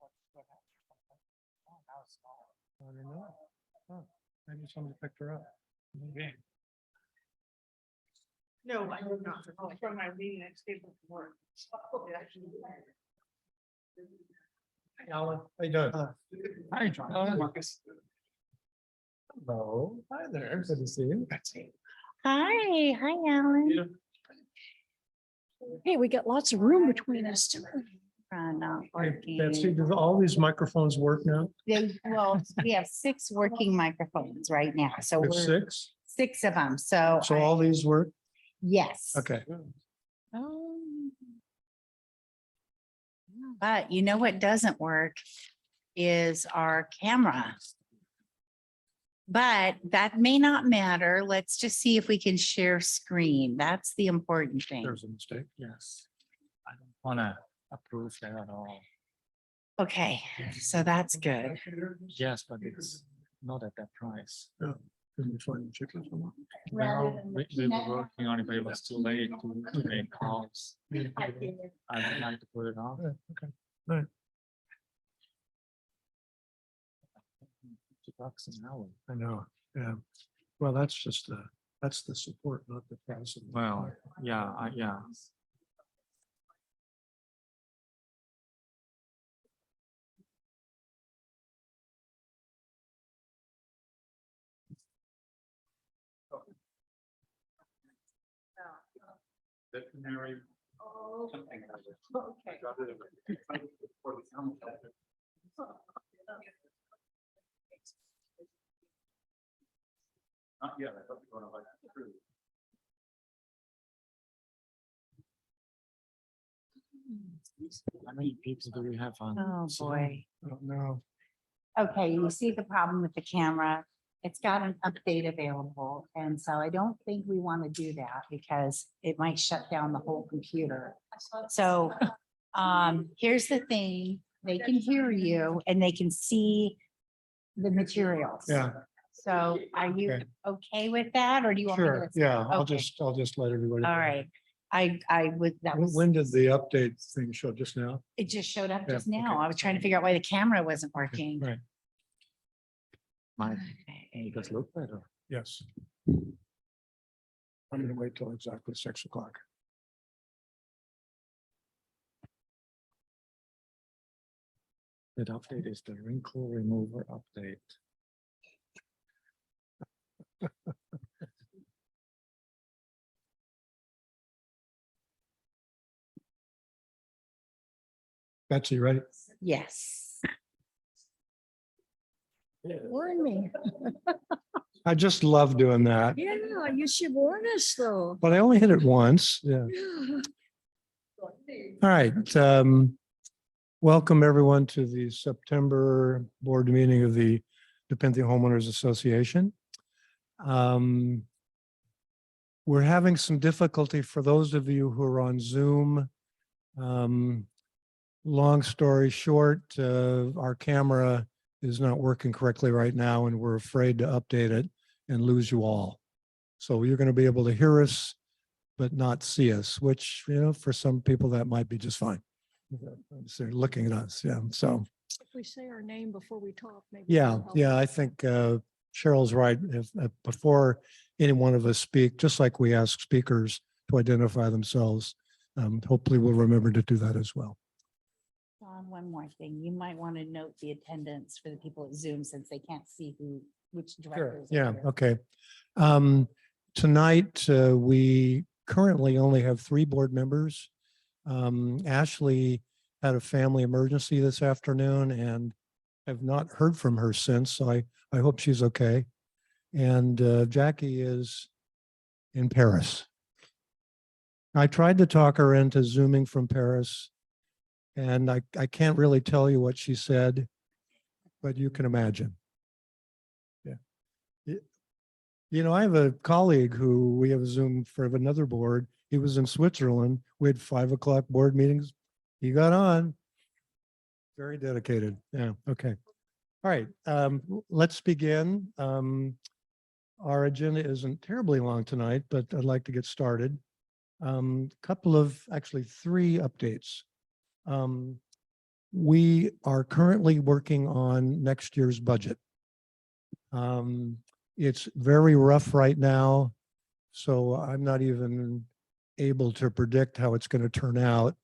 I don't know. Oh, maybe somebody picked her up. Okay. No, I did not. From my meeting, I stayed from work. Hey, Alan, how you doing? Hi, John. Marcus. Hello, hi there, good to see you. Hi, Alan. Hey, we got lots of room between us too. Not Hey, Betsy, working. do all these microphones work now? Well, we have 6 working microphones right now, so There's we're 6? 6 of them, so. So all these work? Yes. Okay. But you know what doesn't work is our camera. But that may not matter. Let's just see if we can share screen. That's the important thing. There's a mistake. Yes. I don't wanna approve that at all. Okay, so that's good. Yes, but it's not at that price. Can we find the chickens? Rather No, than we looking were at- working on it, but it was too late to make calls. I would like to put it off. Okay, right. $50 an hour. I know, yeah. Well, that's just that's the support, not the price. of the- Well, yeah, yeah. Veterinary. Something like that. Not yet, I thought we were going to like through. How many people do we have on? Oh, Zoom? boy. I don't know. Okay, you see the problem with the camera. It's got an update available. And so I don't think we want to do that because it might shut down the whole computer. So here's the thing, they can hear you and they can see the materials. Yeah, So are you Okay. okay with that or do you want me sure. to? Yeah, I'll Okay. just let everybody. All right. I would, that was, When did the update thing show? Just now? it just showed up Yeah, just now. okay. I was trying to figure out why the camera wasn't Okay, working. Right, My, Okay. it does look better. yes. I'm gonna wait till exactly 6 o'clock. That update is the wrinkle remover update. Betsy, right? Yes. Warn me. I just love doing that, Yeah, you should warn us though. but I only hit it once. Yeah. Yeah. All right. Welcome everyone to the September board meeting of the Nepenthe Homeowners Association. We're having some difficulty for those of you who are on Zoom. Long story short, our camera is not working correctly right now and we're afraid to update it and lose you all. So you're going to be able to hear us, but not see us, which, you know, for some people that might be just fine. So they're looking at us. Yeah. So, If we say our name before we talk, maybe. yeah, that'll help. yeah, I think Cheryl's right. If before any one of us speak, just like we ask speakers to identify themselves, hopefully we'll remember to do that as well. Don, one more thing. You might want to note the attendance for the people at Zoom since they can't see which directors. are Yeah, here. okay. Tonight, we currently only have 3 board members. Ashley had a family emergency this afternoon and have not heard from her since, so I hope she's okay. And Jackie is in Paris. I tried to talk her into Zooming from Paris, and I can't really tell you what she said, but you can imagine. You know, I have a colleague who we have Zoom for another board. He was in Switzerland. We had 5 o'clock board meetings. He got on. Very dedicated. Yeah. Okay. All right. Let's begin. Our agenda isn't terribly long tonight, but I'd like to get started. Couple of, actually 3 updates. We are currently working on next year's budget. It's very rough right now, so I'm not even able to predict how it's going to turn out.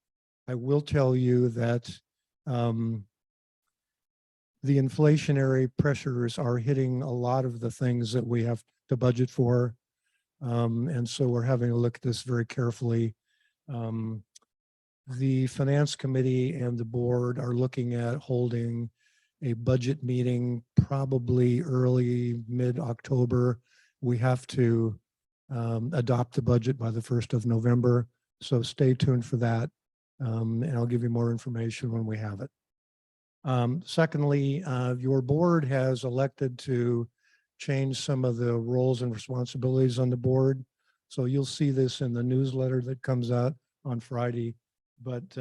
I will tell you that the inflationary pressures are hitting a lot of the things that we have to budget for. And so we're having to look at this very carefully. The finance committee and the board are looking at holding a budget meeting probably early mid-October. We have to adopt the budget by the 1st of November. So stay tuned for that. And I'll give you more information when we have it. Secondly, your board has elected to change some of the roles and responsibilities on the board. So you'll see this in the newsletter that comes out on Friday. But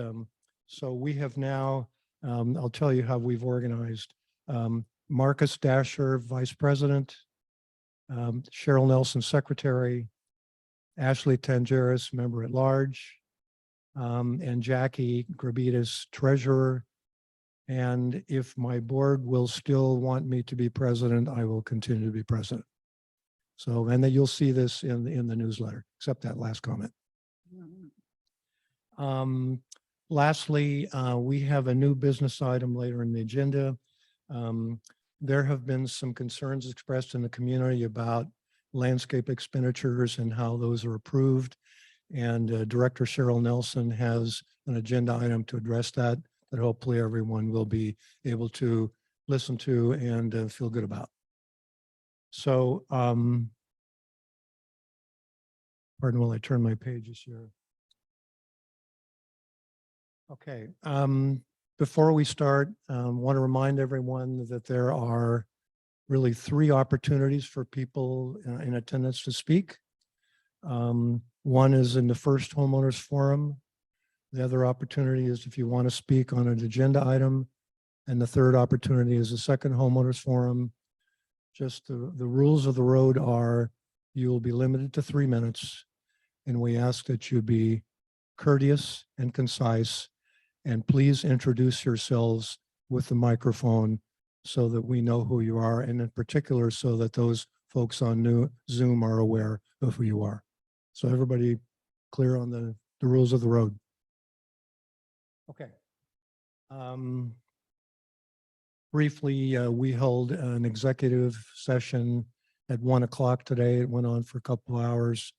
so we have now, I'll tell you how we've organized. Marcus Dasher, Vice President, Cheryl Nelson, Secretary, Ashley Tangeris, Member at Large, and Jackie Grabitas, Treasurer. And if my board will still want me to be president, I will continue to be president. So, and then you'll see this in the newsletter, except that last comment. Lastly, we have a new business item later in the agenda. There have been some concerns expressed in the community about landscape expenditures and how those are approved. And Director Cheryl Nelson has an agenda item to address that hopefully everyone will be able to listen to and feel good about. So, pardon while I turn my pages here. Okay, before we start, want to remind everyone that there are really 3 opportunities for people in attendance to speak. One is in the first homeowners forum. The other opportunity is if you want to speak on an agenda item. And the third opportunity is the second homeowners forum. Just the rules of the road are you will be limited to 3 minutes. And we ask that you be courteous and concise. And please introduce yourselves with the microphone so that we know who you are. And in particular, so that those folks on Zoom are aware of who you are. So everybody clear on the rules of the road. Okay. Briefly, we held an executive session at 1 o'clock today. It went on for a couple of hours.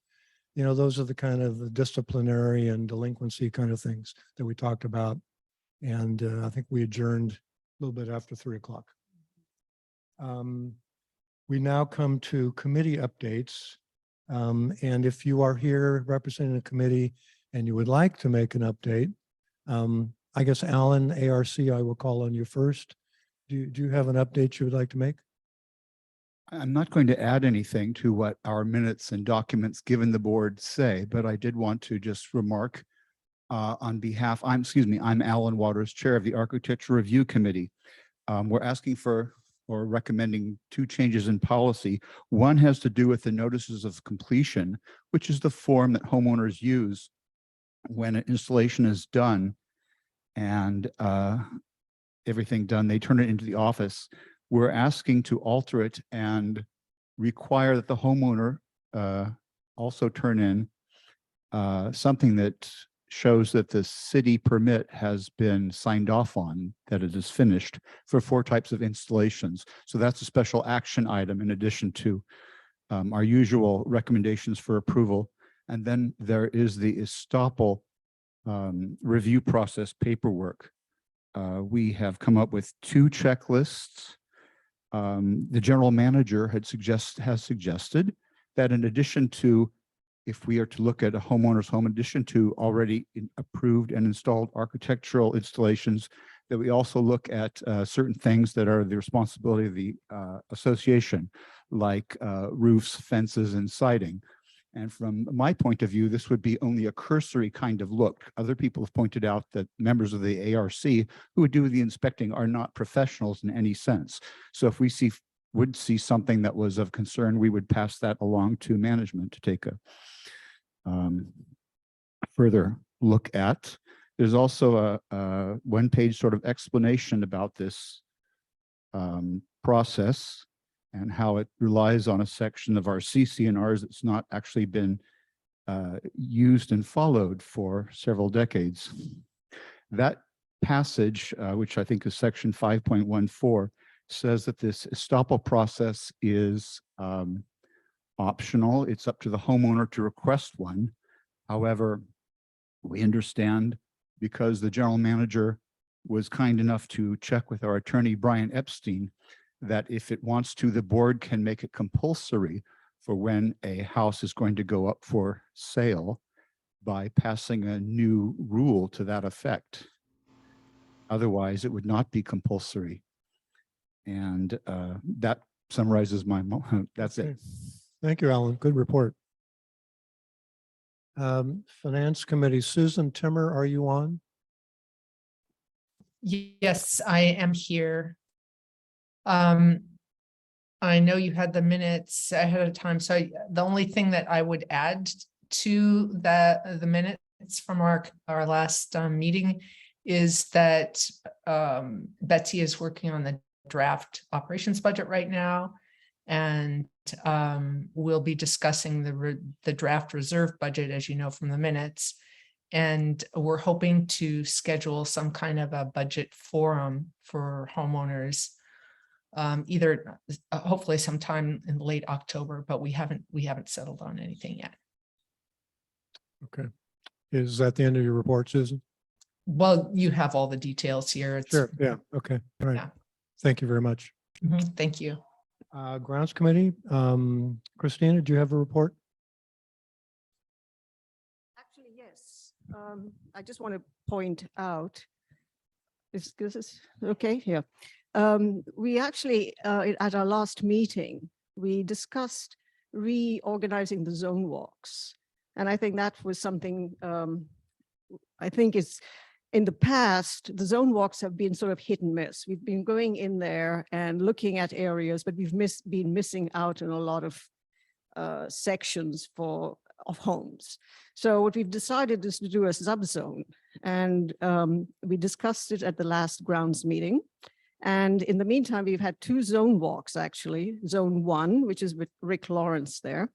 You know, those are the kind of the disciplinary and delinquency kind of things that we talked about. And I think we adjourned a little bit after 3 o'clock. We now come to committee updates. And if you are here representing a committee and you would like to make an update, I guess, Alan, ARC, I will call on you first. Do you have an update you would like to make? I'm not going to add anything to what our minutes and documents given the board say, but I did want to just remark on behalf, I'm Alan Waters, Chair of the Architecture Review Committee. We're asking for or recommending 2 changes in policy. One has to do with the notices of completion, which is the form that homeowners use when an installation is done and everything done, they turn it into the office. We're asking to alter it and require that the homeowner also turn in something that shows that the city permit has been signed off on, that it is finished for 4 types of installations. So that's a special action item in addition to our usual recommendations for approval. And then there is the estoppel review process paperwork. We have come up with 2 checklists. The general manager has suggested that in addition to, if we are to look at a homeowner's home, in addition to already approved and installed architectural installations, that we also look at certain things that are the responsibility of the association, like roofs, fences, and siding. And from my point of view, this would be only a cursory kind of look. Other people have pointed out that members of the ARC who would do the inspecting are not professionals in any sense. So if we would see something that was of concern, we would pass that along to management to take a further look at. There's also a one-page sort of explanation about this process and how it relies on a section of our CC&Rs that's not actually been used and followed for several decades. That passage, which I think is section 5.14, says that this estoppel process is optional. It's up to the homeowner to request one. However, we understand, because the general manager was kind enough to check with our attorney, Brian Epstein, that if it wants to, the board can make it compulsory for when a house is going to go up for sale by passing a new rule to that effect. Otherwise, it would not be compulsory. And that summarizes my, that's it. Okay. Thank you, Alan. Good report. Finance Committee, Susan Timmer, are you on? Yes, I am here. I know you had the minutes ahead of time, so the only thing that I would add to the minutes from our last meeting is that Betsy is working on the draft operations budget right now, and we'll be discussing the draft reserve budget, as you know from the minutes. And we're hoping to schedule some kind of a budget forum for homeowners, either hopefully sometime in late October, but we haven't settled on anything yet. Okay. Is that the end of your report, Susan? Well, you have all the details here. It's- Sure. Yeah. Okay. All right. Yeah. Thank you very much. Mhm, thank you. Grounds Committee, Christina, do you have a report? Actually, yes. I just want to point out, is this okay? Yeah. We actually, at our last meeting, we discussed reorganizing the zone walks. And I think that was something, I think is, in the past, the zone walks have been sort of hit and miss. We've been going in there and looking at areas, but we've been missing out on a lot of sections of homes. So what we've decided is to do a subzone, and we discussed it at the last grounds meeting. And in the meantime, we've had 2 zone walks, actually. Zone 1, which is with Rick Lawrence there.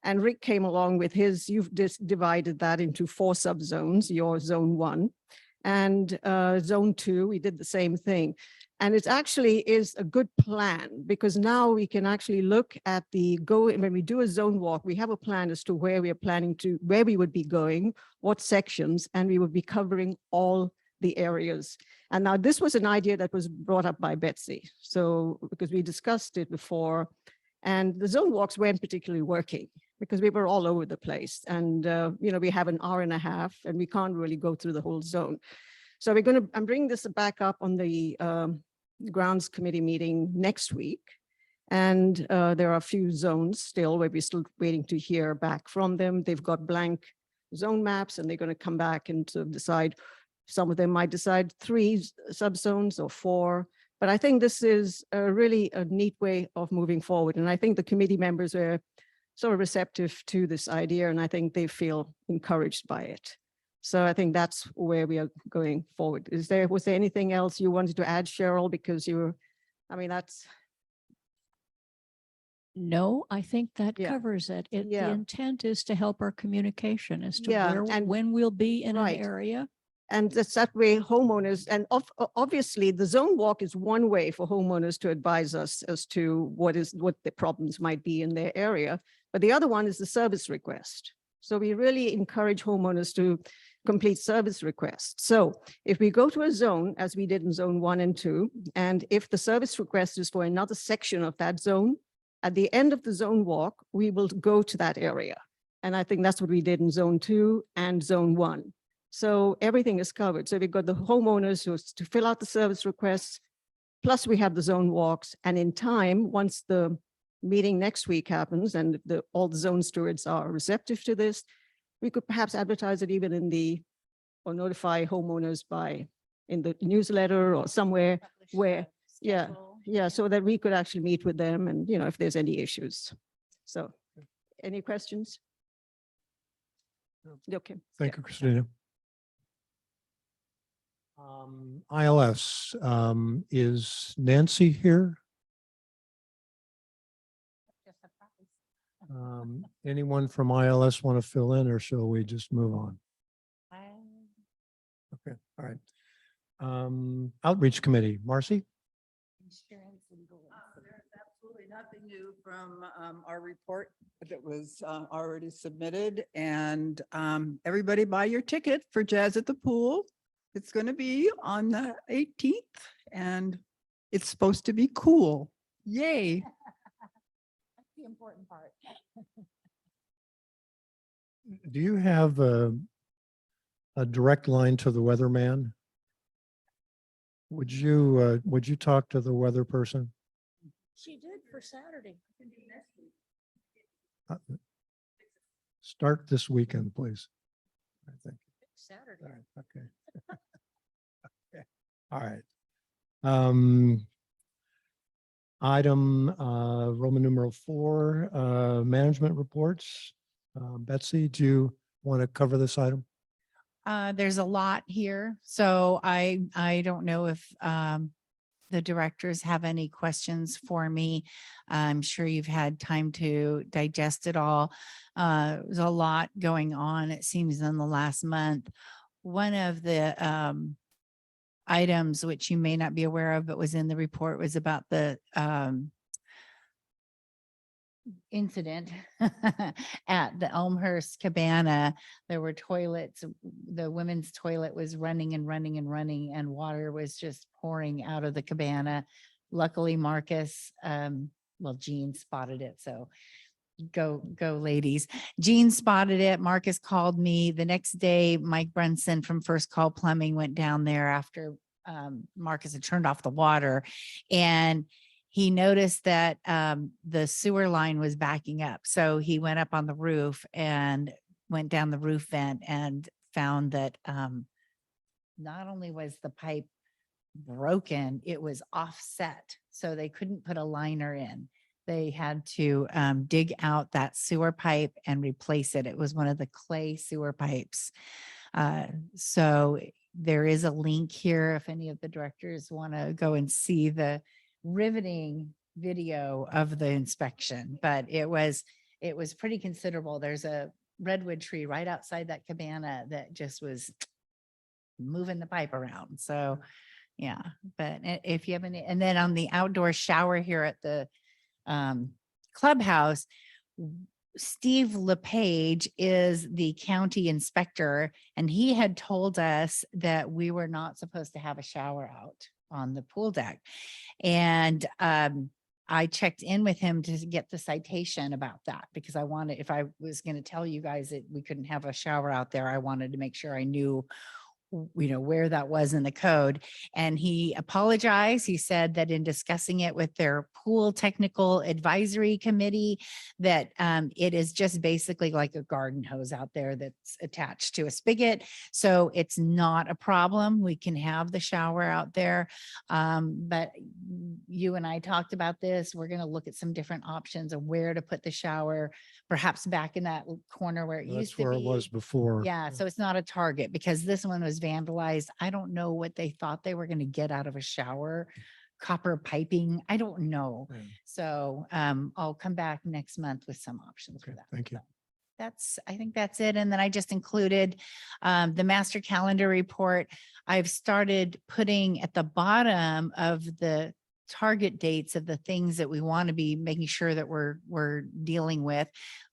And Rick came along with his, you've divided that into 4 subzones, your zone 1. And zone 2, we did the same thing. And it actually is a good plan, because now we can actually look at when we do a zone walk, we have a plan as to where we are where we would be going, what sections, and we would be covering all the areas. And now this was an idea that was brought up by Betsy. So, because we discussed it before, and the zone walks weren't particularly working because we were all over the place. And, we have an hour and a half and we can't really go through the whole zone. So I'm bringing this back up on the grounds committee meeting next week. And there are a few zones still where we're still waiting to hear back from them. They've got blank zone maps and they're going to come back and to decide. Some of them might decide 3 subzones or 4. But I think this is really a neat way of moving forward. And I think the committee members are sort of receptive to this idea, and I think they feel encouraged by it. So I think that's where we are going forward. Was there anything else you wanted to add, Cheryl? Because that's. No, I think that Yeah. covers it. The Yeah. intent is to help our communication as to Yeah, where, and- when we'll be in an Right. area. And that's that way homeowners, and obviously the zone walk is one way for homeowners to advise us as to what the problems might be in their area. But the other one is the service request. So we really encourage homeowners to complete service requests. So if we go to a zone, as we did in zone 1 and 2, and if the service request is for another section of that zone, at the end of the zone walk, we will go to that area. And I think that's what we did in zone 2 and zone 1. So everything is covered. So we've got the homeowners to fill out the service requests, plus we have the zone walks. And in time, once the meeting next week happens and all the zone stewards are receptive to this, we could perhaps advertise it even or notify homeowners in the newsletter or somewhere where, yeah, so that we could actually meet with them and, if there's any issues. So any questions? No. Okay. Thank you, Christina. ILS, is Nancy here? Anyone from ILS want to fill in, or shall we just move on? Okay, all right. Outreach Committee, Marcy? There's absolutely nothing new from our report that was already submitted. And everybody buy your ticket for Jazz at the Pool. It's going to be on the 18th and it's supposed to be cool. Yay. That's the important part. Do you have a direct line to the weatherman? Would you talk to the weather person? She did for Saturday. Start this weekend, please. I think. Saturday. All right, okay. Okay, all right. Item Roman numeral 4, management reports. Betsy, do you want to cover this item? There's a lot here, so I don't know if the directors have any questions for me. I'm sure you've had time to digest it all. There's a lot going on, it seems, in the last month. One of the items which you may not be aware of, but was in the report, was about the incident at the Elmhurst Cabana. There were toilets, the women's toilet was running and running and running, and water was just pouring out of the cabana. Luckily, Marcus, well, Jean spotted it, so go ladies. Jean spotted it. Marcus called me the next day. Mike Brunson from First Call Plumbing went down there after Marcus had turned off the water, and he noticed that the sewer line was backing up. So he went up on the roof and went down the roof vent and found that not only was the pipe broken, it was offset. So they couldn't put a liner in. They had to dig out that sewer pipe and replace it. It was one of the clay sewer pipes. So there is a link here if any of the directors want to go and see the riveting video of the inspection, but it was pretty considerable. There's a redwood tree right outside that cabana that just was moving the pipe around. So yeah, but if you have any, and then on the outdoor shower here at the clubhouse, Steve LePage is the county inspector, and he had told us that we were not supposed to have a shower out on the pool deck. And I checked in with him to get the citation about that, because I wanted, if I was going to tell you guys that we couldn't have a shower out there, I wanted to make sure I knew, you know, where that was in the code. And he apologized. He said that in discussing it with their pool technical advisory committee, that it is just basically like a garden hose out there that's attached to a spigot. So it's not a problem. We can have the shower out there. But you and I talked about this. We're going to look at some different options of where to put the shower, perhaps back in that corner where it used That's to be. where it was before. Yeah, so it's not a target, because this one was vandalized. I don't know what they thought they were going to get out of a shower, copper piping. I don't know. Yeah. So I'll come back next month with some options for Okay, that. thank you. So I think that's it. And then I just included the master calendar report. I've started putting at the bottom of the target dates of the things that we want to be making sure that we're dealing with,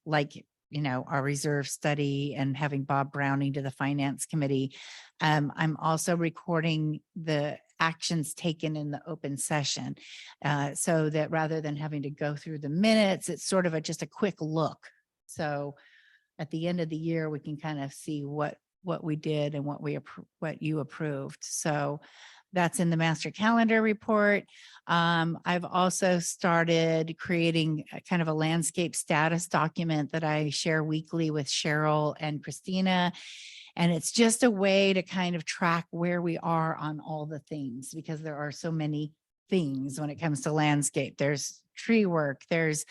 like, you know, our reserve study and having Bob Browning to the finance committee. I'm also recording the actions taken in the open session, so that rather than having to go through the minutes, it's sort of just a quick look. So at the end of the year, we can kind of see what we did and what you approved. So that's in the master calendar report. I've also started creating a kind of a landscape status document that I share weekly with Cheryl and Christina. And it's just a way to kind of track where we are on all the things, because there are so many things when it comes to landscape. There's tree work, there's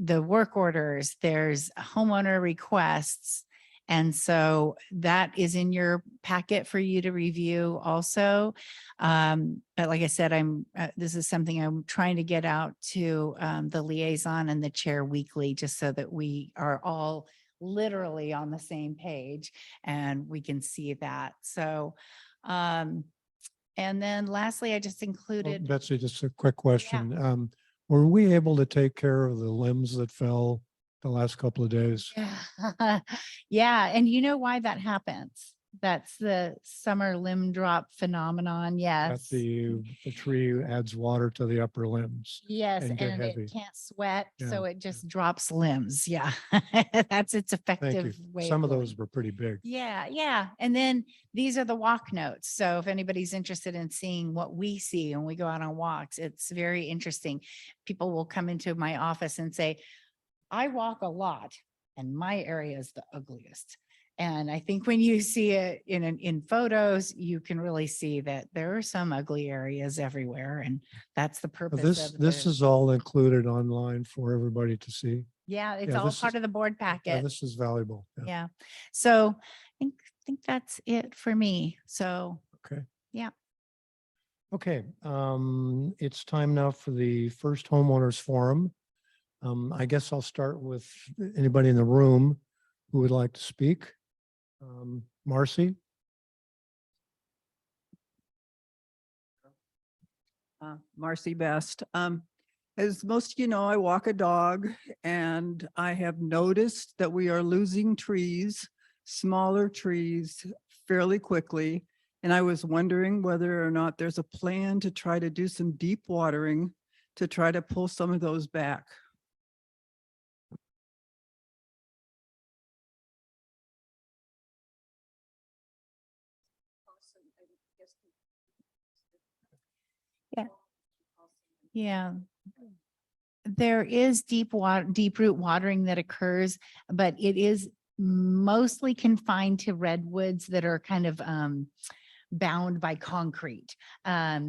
the work orders, there's homeowner requests, And so that is in your packet for you to review also. But like I said, this is something I'm trying to get out to the liaison and the chair weekly, just so that we are all literally on the same page and we can see that. So, and then lastly, I just Well, included. Betsy, just a quick question. Were we able to take care of the limbs that fell the last couple of days? Yeah. Yeah. And you know why that happens? That's the summer limb drop phenomenon. That Yes. the tree adds water to the upper limbs. Yes. and get And heavy. it can't sweat. So Yeah. it just drops limbs. Yeah. That's its Thank you. effective way. Some of going. those were pretty big. Yeah, yeah. And then these are the walk notes. So if anybody's interested in seeing what we see when we go out on walks, it's very interesting. People will come into my office and say, I walk a lot and my area is the ugliest. And I think when you see it in photos, you can really see that there are some ugly areas everywhere. And that's the But purpose of This the- is all included online for everybody to see. yeah, it's yeah, all this part is- of the board Yeah, packet. this is valuable. Yeah. Yeah. So think that's it for me. So Okay. Yeah. Okay, it's time now for the first homeowners forum. I guess I'll start with anybody in the room who would like to speak. Marcy? Marcy Best. As most of you know, I walk a dog and I have noticed that we are losing trees, smaller trees fairly quickly. And I was wondering whether or not there's a plan to try to do some deep watering to try to pull some of those back. Yeah. There is deep root watering that occurs, but it is mostly confined to redwoods that are kind of bound by concrete.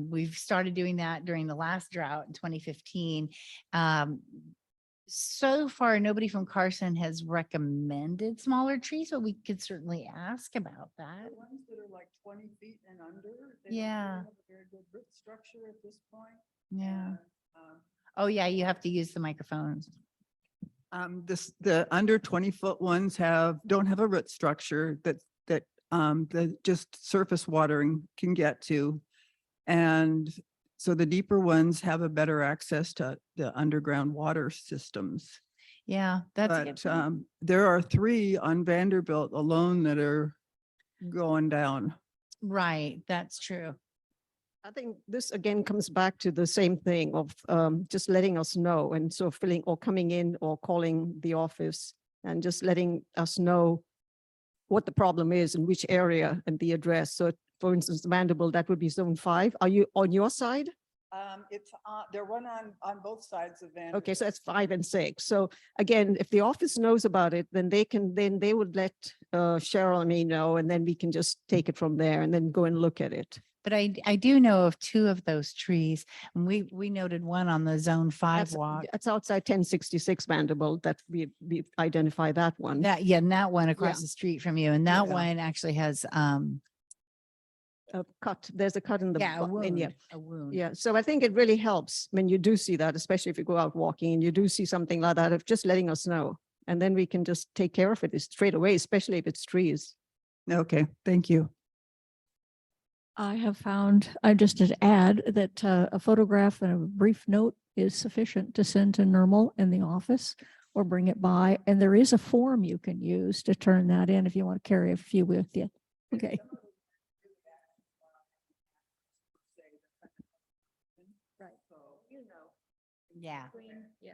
We've started doing that during the last drought in 2015. So far, nobody from Carson has recommended smaller trees, but we could certainly ask about that. The ones that are like 20 feet and under. They don't really Yeah. have a very good root structure at this point. Yeah. Um, Oh, yeah, you have to use the microphones. The under 20-foot ones don't have a root structure that the just surface watering can get to. And so the deeper ones have a better access to the underground water systems. Yeah, that's a good But point. there are 3 on Vanderbilt alone that are going down. Right, that's true. I think this again comes back to the same thing of just letting us know, and so filling or coming in or calling the office and just letting us know what the problem is in which area and the address. So for instance, Vanderbilt, that would be zone 5. Are you on your side? They're one on both sides of Vanderbilt. Okay, so that's 5 and 6. So again, if the office knows about it, then they would let Cheryl and me know, and then we can just take it from there and then go and look at it. But I do know of 2 of those trees, and we noted one on the zone 5 walk. That's outside 1066 Vanderbilt that we identify that one. And that one across Yeah. the street from you, and that Yeah. one actually has A cut, there's a cut in the. a bu- in- wound, a wound. Yeah, so I think it really helps when you do see that, especially if you go out walking and you do see something like that, of just letting us know. And then we can just take care of it straight away, especially if it's trees. Okay, thank you. I have found, I just to add that a photograph and a brief note is sufficient to send to Normal in the office or bring it by. And there is a form you can use to turn that in if you want to carry a few with you. Okay. Yeah.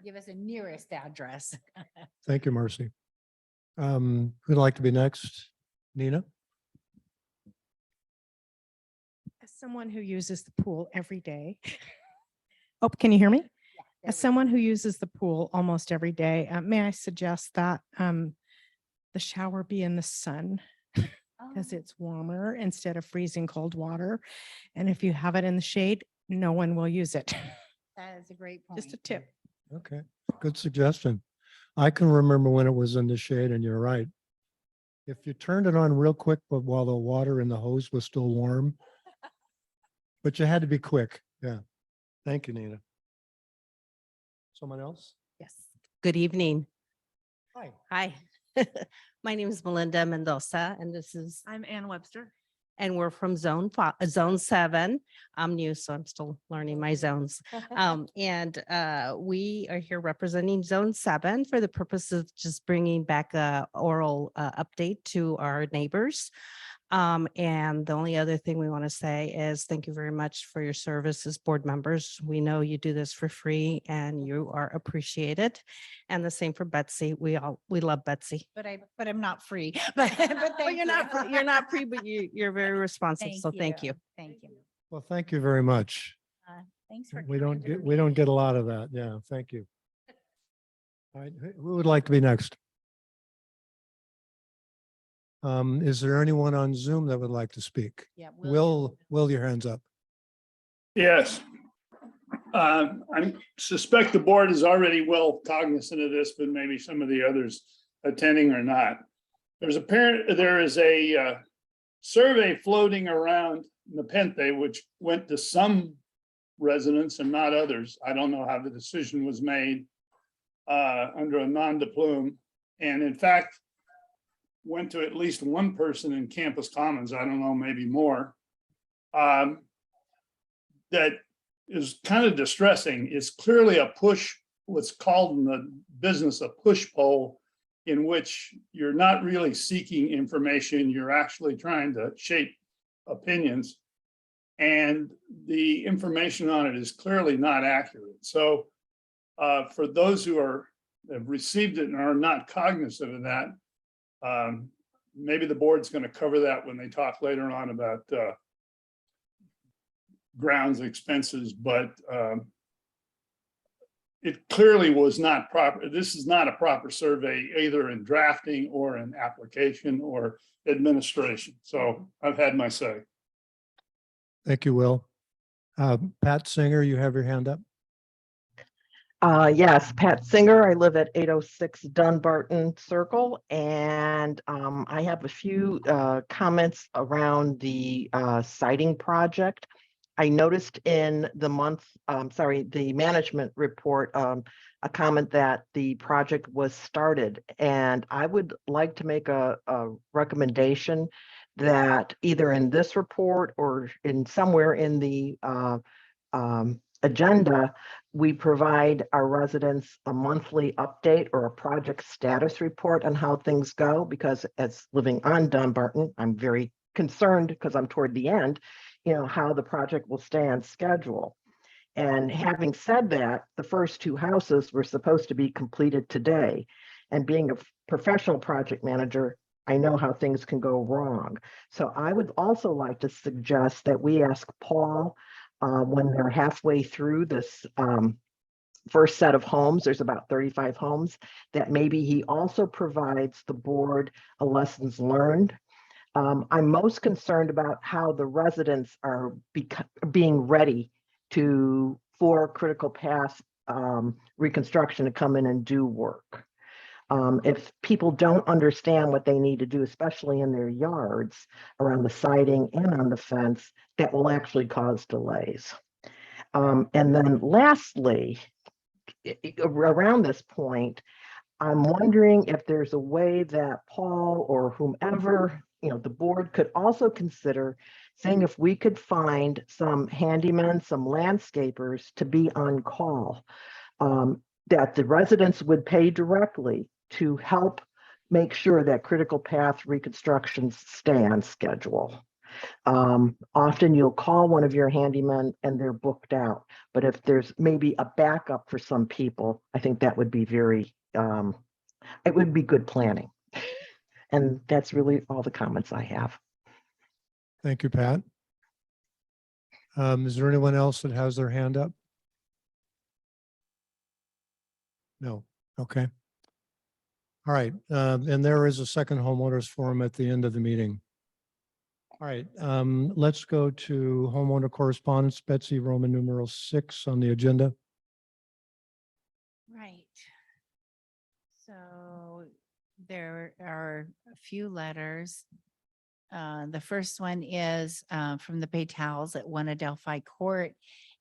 Give us a nearest address. Thank you, Marcy. Who'd like to be next? Nina? As someone who uses the pool every day. Oh, can you hear me? As someone who uses the pool almost every day, may I suggest that the shower be in the sun because Oh, it's warmer instead of freezing cold water. And if you have it in the shade, no one will use it. That is a great point. Just a tip. Okay, good suggestion. I can remember when it was in the shade and you're right. If you turned it on real quick, but while the water in the hose was still warm. But you had to be quick. Yeah. Thank you, Nina. Someone else? Yes. Good evening. Hi. Hi. My name is Melinda Mendoza and I'm Ann Webster. and we're from Zone 7. I'm new, so I'm still learning my zones. We are here representing Zone 7 for the purpose of just bringing back a oral update to our neighbors. And the only other thing we want to say is thank you very much for your service as board members. We know you do this for free and you are appreciated. And the same for Betsy. We love Betsy. But I'm not free. But Well, you're not, you're not free, but you're very responsive. So thank you. Thank you. Well, thank you very much. Thanks for. We coming don't to the we don't meeting. get a lot of that. Yeah, thank you. All right, who would like to be next? Is there anyone on Zoom that would like to speak? Yeah. Will, your hands up. Yes. I suspect the board is already well cognizant of this, but maybe some of the others attending are not. There is a survey floating around Nepenthe, which went to some residents and not others. I don't know how the decision was made under a non-de plume. And in fact, went to at least one person in Campus Commons, I don't know, maybe more. That is kind of distressing. It's clearly a push, what's called in the business a push poll, in which you're not really seeking information, you're actually trying to shape opinions. And the information on it is clearly not accurate. So for those who have received it and are not cognizant of that, maybe the board's going to cover that when they talk later on about grounds expenses, but it clearly was not proper. This is not a proper survey, either in drafting or in application or administration. So I've had my say. Thank you, Will. Pat Singer, you have your hand up. Yes, Pat Singer. I live at 806 Dunbarton Circle, and I have a few comments around the siding project. I noticed in the the management report, a comment that the project was started, and I would like to make a recommendation that either in this report or in somewhere in the agenda, we provide our residents a monthly update or a project status report on how things go, because as living on Dunbarton, I'm very concerned because I'm toward the end, how the project will stay on schedule. And having said that, the first two houses were supposed to be completed today. And being a professional project manager, I know how things can go wrong. So I would also like to suggest that we ask Paul, when they're halfway through this first set of homes, there's about 35 homes, that maybe he also provides the board a lessons learned. I'm most concerned about how the residents are being ready for critical path reconstruction to come in and do work. If people don't understand what they need to do, especially in their yards around the siding and on the fence, that will actually cause delays. And then lastly, around this point, I'm wondering if there's a way that Paul or whomever, the board could also consider saying if we could find some handymen, some landscapers to be on call, that the residents would pay directly to help make sure that critical path reconstructions stay on schedule. Often you'll call one of your handymen and they're booked out, but if there's maybe a backup for some people, I think that would be it would be good planning. And that's really all the comments I have. Thank you, Pat. Is there anyone else that has their hand up? No. Okay. All right. And there is a second homeowners forum at the end of the meeting. All right. Let's go to homeowner correspondence. Betsy, Roman numeral 6 on the agenda. Right. So There are a few letters. The first one is from the Paytals at One Adelphi Court,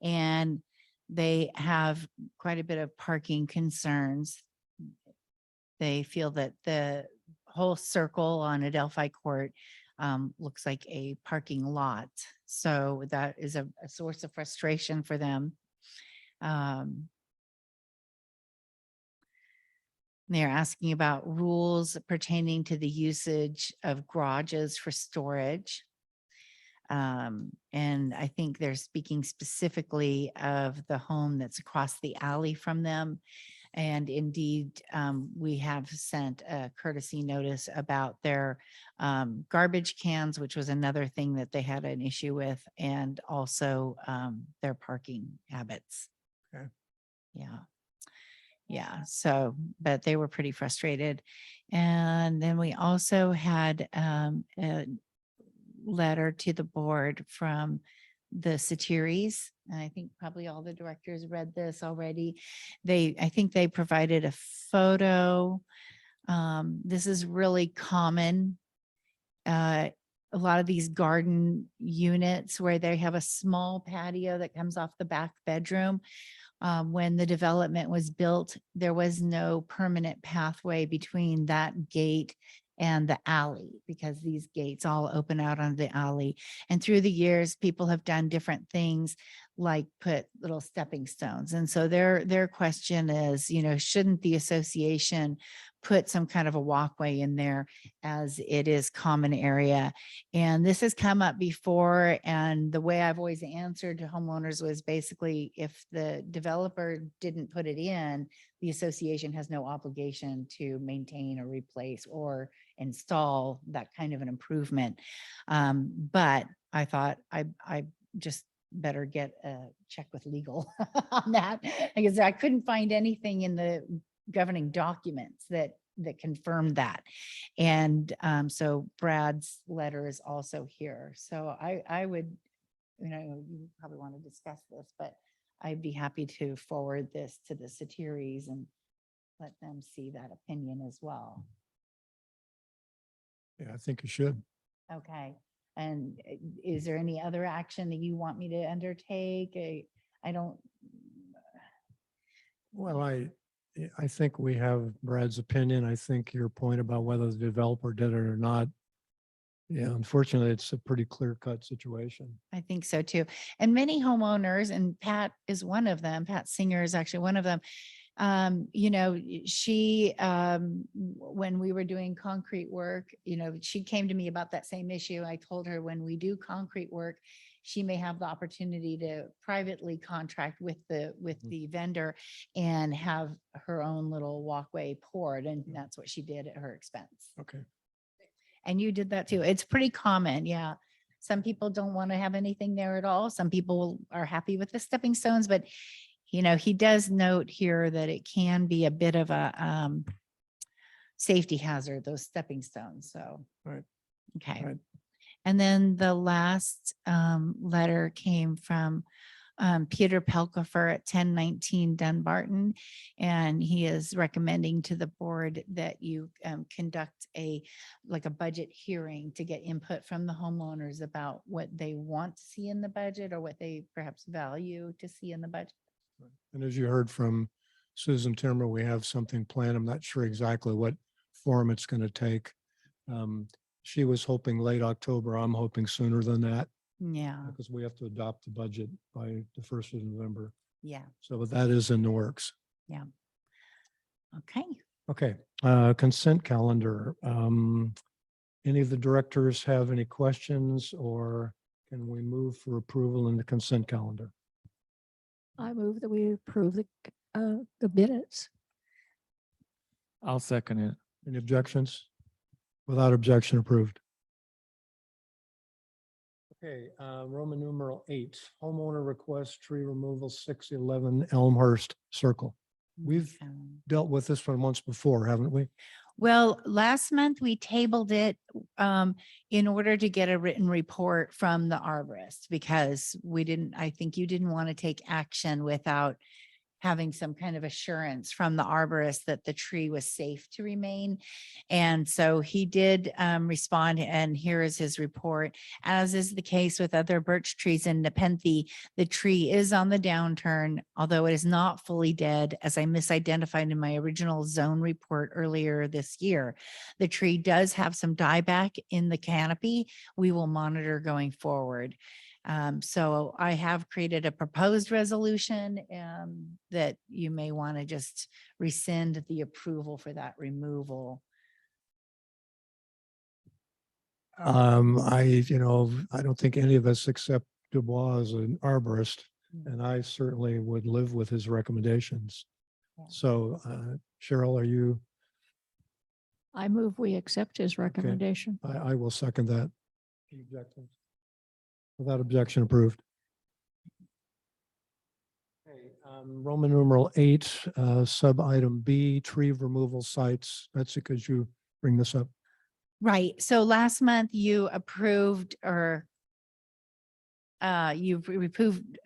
and they have quite a bit of parking concerns. They feel that the whole circle on Adelphi Court looks like a parking lot. So that is a source of frustration for them. They're asking about rules pertaining to the usage of garages for storage. And I think they're speaking specifically of the home that's across the alley from them. And indeed, we have sent a courtesy notice about their garbage cans, which was another thing that they had an issue with, and also their parking habits. Okay. Yeah. Yeah. So, but they were pretty frustrated. And then we also had a letter to the board from the Satyris. And I think probably all the directors read this already. I think they provided a photo. This is really common. A lot of these garden units where they have a small patio that comes off the back bedroom. When the development was built, there was no permanent pathway between that gate and the alley, because these gates all open out on the alley. And through the years, people have done different things like put little stepping stones. And so their question is, shouldn't the association put some kind of a walkway in there, as it is common area? And this has come up before. And the way I've always answered to homeowners was basically, if the developer didn't put it in, the association has no obligation to maintain or replace or install that kind of an improvement. But I thought I just better get a check with legal on that, because I couldn't find anything in the governing documents that confirmed that. And so Brad's letter is also here. So I would, you probably want to discuss this, but I'd be happy to forward this to the Satyris and let them see that opinion as well. Yeah, I think you should. Okay. And is there any other action that you want me to undertake? I don't. Well, I think we have Brad's opinion. I think your point about whether the developer did it or not, yeah, unfortunately, it's a pretty clear-cut situation. I think so too. And many homeowners, and Pat is one of them, Pat Singer is actually one of them. She, when we were doing concrete work, she came to me about that same issue. I told her, when we do concrete work, she may have the opportunity to privately contract with the vendor and have her own little walkway poured. And that's what she did at her expense. Okay. And you did that too. It's pretty common. Yeah. Some people don't want to have anything there at all. Some people are happy with the stepping stones, but he does note here that it can be a bit of a safety hazard, those stepping stones. So, Right. Okay. Right. And then the last letter came from Peter Pelkofer at 1019 Dunbarton, and he is recommending to the board that you conduct a budget hearing to get input from the homeowners about what they want to see in the budget, or what they perhaps value to see in the budget. And as you heard from Susan Timmer, we have something planned. I'm not sure exactly what form it's going to take. She was hoping late October. I'm hoping sooner than that, Yeah. because we have to adopt the budget by the 1st of November. Yeah. So that is in the works. Yeah. Okay. Okay, consent calendar. Any of the directors have any questions, or can we move for approval in the consent calendar? I move that we approve the minutes. I'll second it. Any objections? Without objection, approved. Okay, Roman numeral 8, homeowner request tree removal 611 Elmhurst Circle. We've dealt with this one once before, haven't we? Well, last month we tabled it in order to get a written report from the arborist, because I think you didn't want to take action without having some kind of assurance from the arborist that the tree was safe to remain. And so he did respond, and here is his report. As is the case with other birch trees in Nepenthe, the tree is on the downturn, although it is not fully dead, as I misidentified in my original zone report earlier this year. The tree does have some dieback in the canopy. We will monitor going forward. So I have created a proposed resolution that you may want to just rescind the approval for that removal. I don't think any of us except Dubois is an arborist, and I certainly would live with his recommendations. Yeah. So Cheryl, are you, I move we accept his recommendation. I will second that. Any objections? Without objection, approved. Okay, Roman numeral 8, sub item B, tree removal sites. Betsy, could you bring this up? Right. So last month you approved you've approved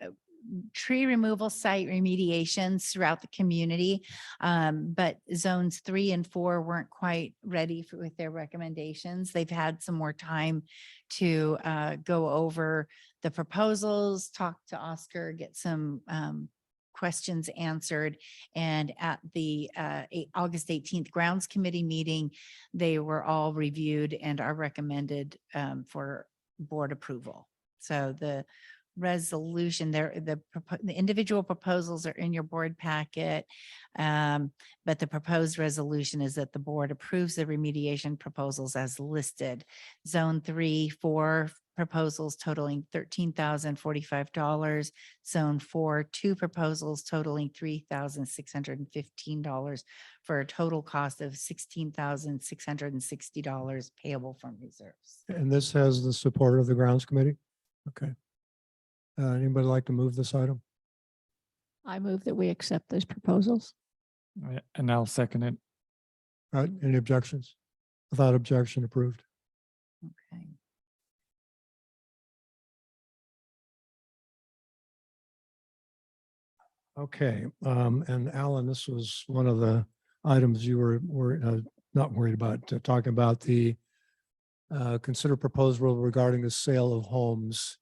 tree removal site remediations throughout the community. But zones 3 and 4 weren't quite ready with their recommendations. They've had some more time to go over the proposals, talk to Oscar, get some questions answered. And at the August 18th Grounds Committee meeting, they were all reviewed and are recommended for board approval. So the resolution there, the individual proposals are in your board packet. But the proposed resolution is that the board approves the remediation proposals as listed. Zone 3, 4 proposals totaling $13,045. Zone 4, 2 proposals totaling $3,615 for a total cost of $16,660 payable from reserves. And this has the support of the grounds committee? Okay. Anybody like to move this item? I move that we accept those proposals. And I'll second it. All right, any objections? Without objection, approved. Okay. Okay, and Alan, this was one of the items you were not worried about, talking about the consider proposed rule regarding the sale of homes.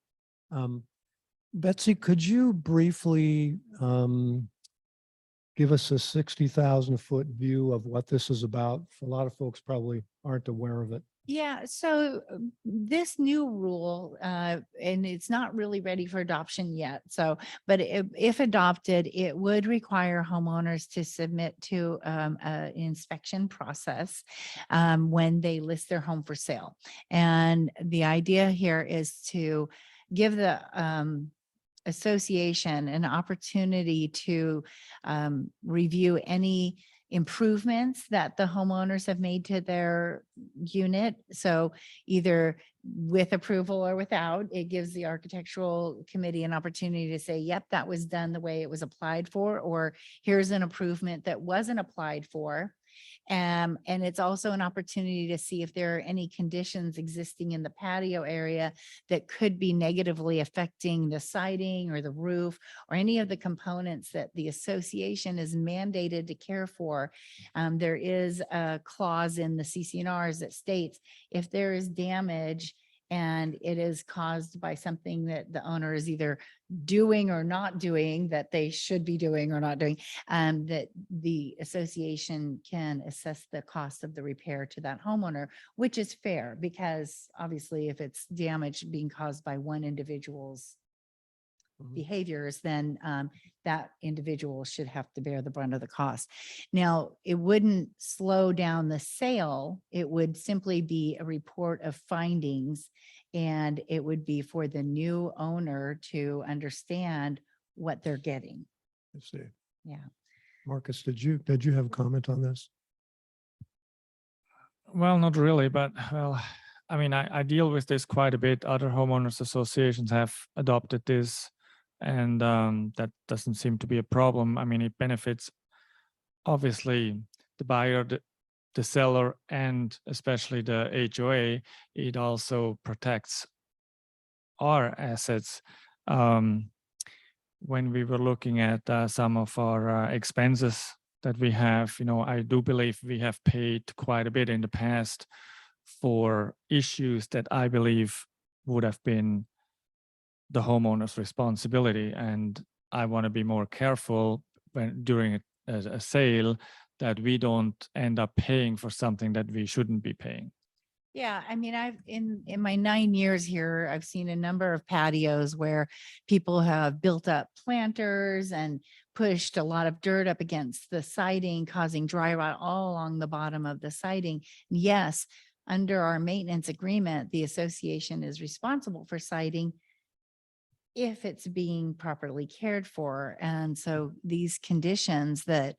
Betsy, could you briefly give us a 60,000-foot view of what this is about? A lot of folks probably aren't aware of it. Yeah, so this new rule, and it's not really ready for adoption yet. So, but if adopted, it would require homeowners to submit to an inspection process when they list their home for sale. And the idea here is to give the association an opportunity to review any improvements that the homeowners have made to their unit. So either with approval or without, it gives the architectural committee an opportunity to say, yep, that was done the way it was applied for, or here's an improvement that wasn't applied for. And it's also an opportunity to see if there are any conditions existing in the patio area that could be negatively affecting the siding or the roof or any of the components that the association is mandated to care for. There is a clause in the CC&Rs that states if there is damage and it is caused by something that the owner is either doing or not doing, that they should be doing or not doing, that the association can assess the cost of the repair to that homeowner, which is fair because obviously if it's damage being caused by one individual's behaviors, then that individual should have to bear the brunt of the cost. Now, it wouldn't slow down the sale. It would simply be a report of findings, and it would be for the new owner to understand what they're getting. I see. Yeah. Marcus, did you have a comment on this? Well, not really, but well, I mean, I deal with this quite a bit. Other homeowners associations have adopted this, and that doesn't seem to be a problem. I mean, it benefits obviously the buyer, the seller, and especially the HOA. It also protects our assets. when we were looking at some of our expenses that we have, I do believe we have paid quite a bit in the past for issues that I believe would have been the homeowner's responsibility. And I want to be more careful when during a sale that we don't end up paying for something that we shouldn't be paying. Yeah, I mean, I've in my 9 years here, I've seen a number of patios where people have built up planters and pushed a lot of dirt up against the siding, causing dry rot all along the bottom of the siding. Yes, under our maintenance agreement, the association is responsible for siding if it's being properly cared for. And so these conditions that,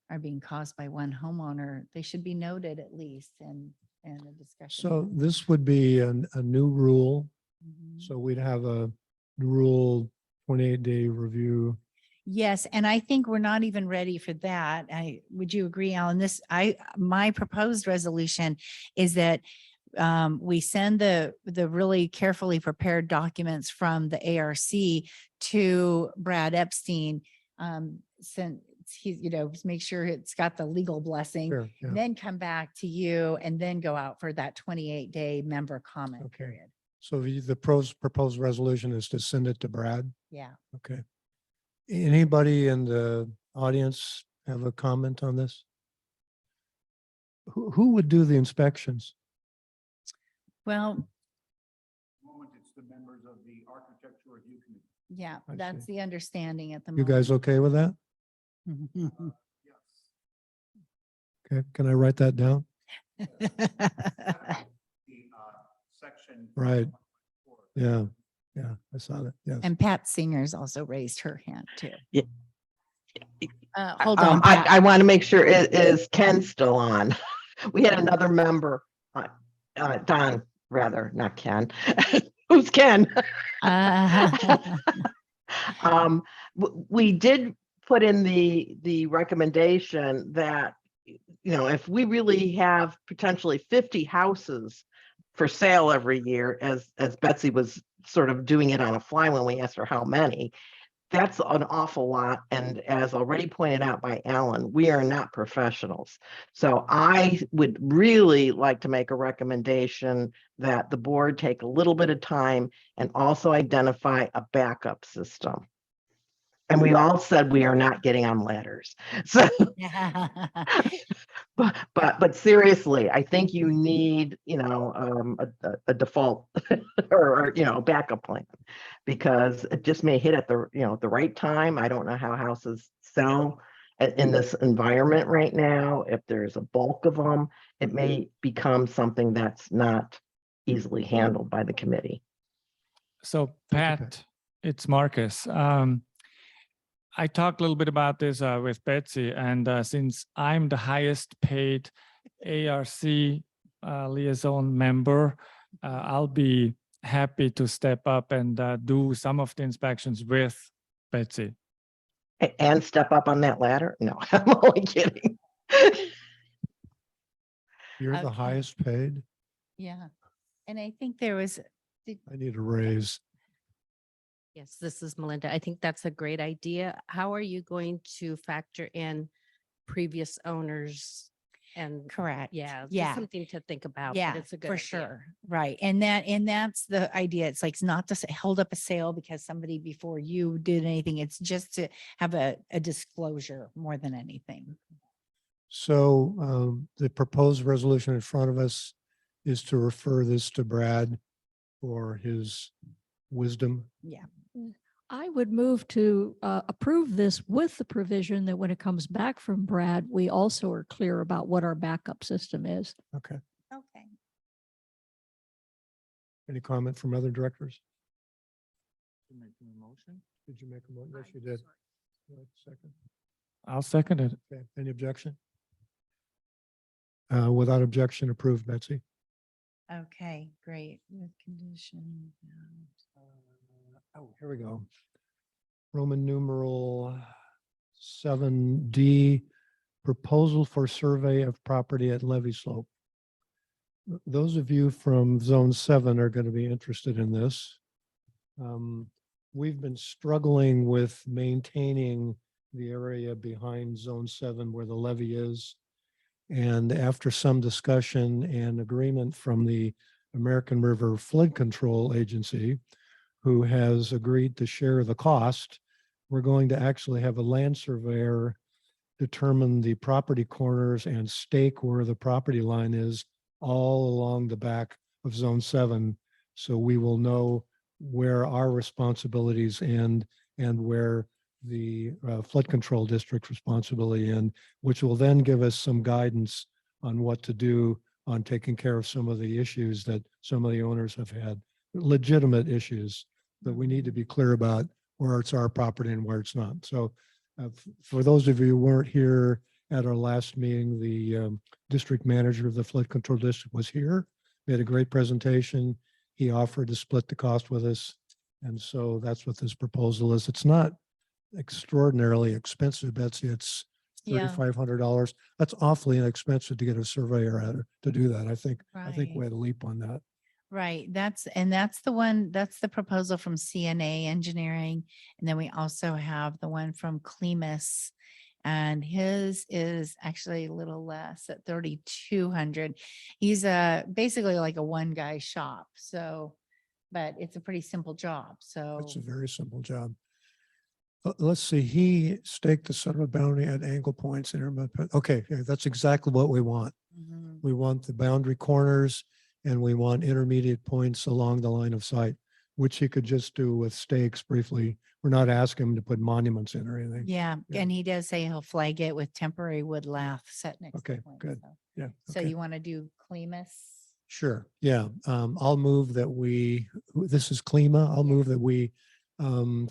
are being caused by one homeowner, they should be noted at least in a discussion. So this would be a new rule. Mhm. So we'd have a rule 28-day review. Yes, and I think we're not even ready for that. Would you agree, Alan? My proposed resolution is that we send the really carefully prepared documents from the ARC to Brad Epstein, since he's, make sure it's got the legal blessing, Sure, yeah. then come back to you and then go out for that 28-day member comment Okay. period. So the proposed resolution is to send it to Brad. Yeah. Okay. Anybody in the audience have a comment on this? Who would do the inspections? Well, It's the members of the architecture review committee. yeah, I that's see. the understanding at the You moment. guys okay with that? Okay, can I write that down? Section. Right. Yeah, I saw that, yes. And Pat Singer's also raised her hand too. Yeah. Hold on. Pat. I want to make sure, is Ken still on? We had another member, Don, rather, not Ken. Who's Ken? We did put in the recommendation that, if we really have potentially 50 houses for sale every year, as Betsy was sort of doing it on a fly when we asked her how many, that's an awful lot. And as already pointed out by Alan, we are not professionals. So I would really like to make a recommendation that the board take a little bit of time and also identify a backup system. And we all said we are not getting on ladders. So, but seriously, I think you need, a default or, backup plan, because it just may hit at the right time. I don't know how houses sell in this environment right now. If there's a bulk of them, it may become something that's not easily handled by the committee. So Pat, it's Marcus. I talked a little bit about this with Betsy, and since I'm the highest paid ARC liaison member, I'll be happy to step up and do some of the inspections with Betsy. And step up on that ladder? No, I'm only kidding. You're the Okay. highest paid? Yeah. And I think there was, I need a raise. Yes, this is Melinda. I think that's a great idea. How are you going to factor in previous owners? And correct. yeah, just Yeah. something to think about. but Yeah, it's a good for idea. sure. Right. And that's the idea. It's like, it's not to hold up a sale because somebody before you did anything. It's just to have a disclosure more than anything. So the proposed resolution in front of us is to refer this to Brad for his wisdom. Yeah. I would move to approve this with the provision that when it comes back from Brad, we also are clear about what our backup system is. Okay. Okay. Any comment from other directors? Did Did you make a motion? Yes, you did. Second. I'll second it. Okay. Any objection? Without objection, approved, Betsy. Okay, great. With condition. Oh, here we go. Roman numeral 7D, proposal for survey of property at Levy Slope. Those of you from Zone 7 are going to be interested in this. we've been struggling with maintaining the area behind Zone 7 where the levee is. And after some discussion and agreement from the American River Flood Control Agency, who has agreed to share the cost, we're going to actually have a land surveyor determine the property corners and stake where the property line is all along the back of Zone 7. So we will know where our responsibilities end and where the flood control district's responsibility end, which will then give us some guidance on what to do on taking care of some of the issues that some of the owners have had, legitimate issues that we need to be clear about where it's our property and where it's not. So for those of you who weren't here at our last meeting, the district manager of the flood control district was here, made a great presentation. He offered to split the cost with us. And so that's what this proposal is. It's not extraordinarily expensive, Betsy. It's Yeah. $3,500. That's awfully inexpensive to get a surveyor at to do that. I think Right. we had a leap on that. Right, that's the proposal from CNA Engineering. And then we also have the one from Clemus. And his is actually a little less at 3,200. He's basically like a one guy shop. So, but it's a pretty simple job. So, It's a very simple job. Let's see, he staked the settlement boundary at angle points. Okay, yeah, that's exactly what we want. mhm, We want the boundary corners and we want intermediate points along the line of sight, which he could just do with stakes briefly. We're not asking him to put monuments in or anything. yeah, Yeah. and he does say he'll flag it with temporary wood lath set next to Okay, point. good. So, Yeah. so okay. you want to do Clemus? Sure, yeah. I'll move that this is Klima. I'll move that we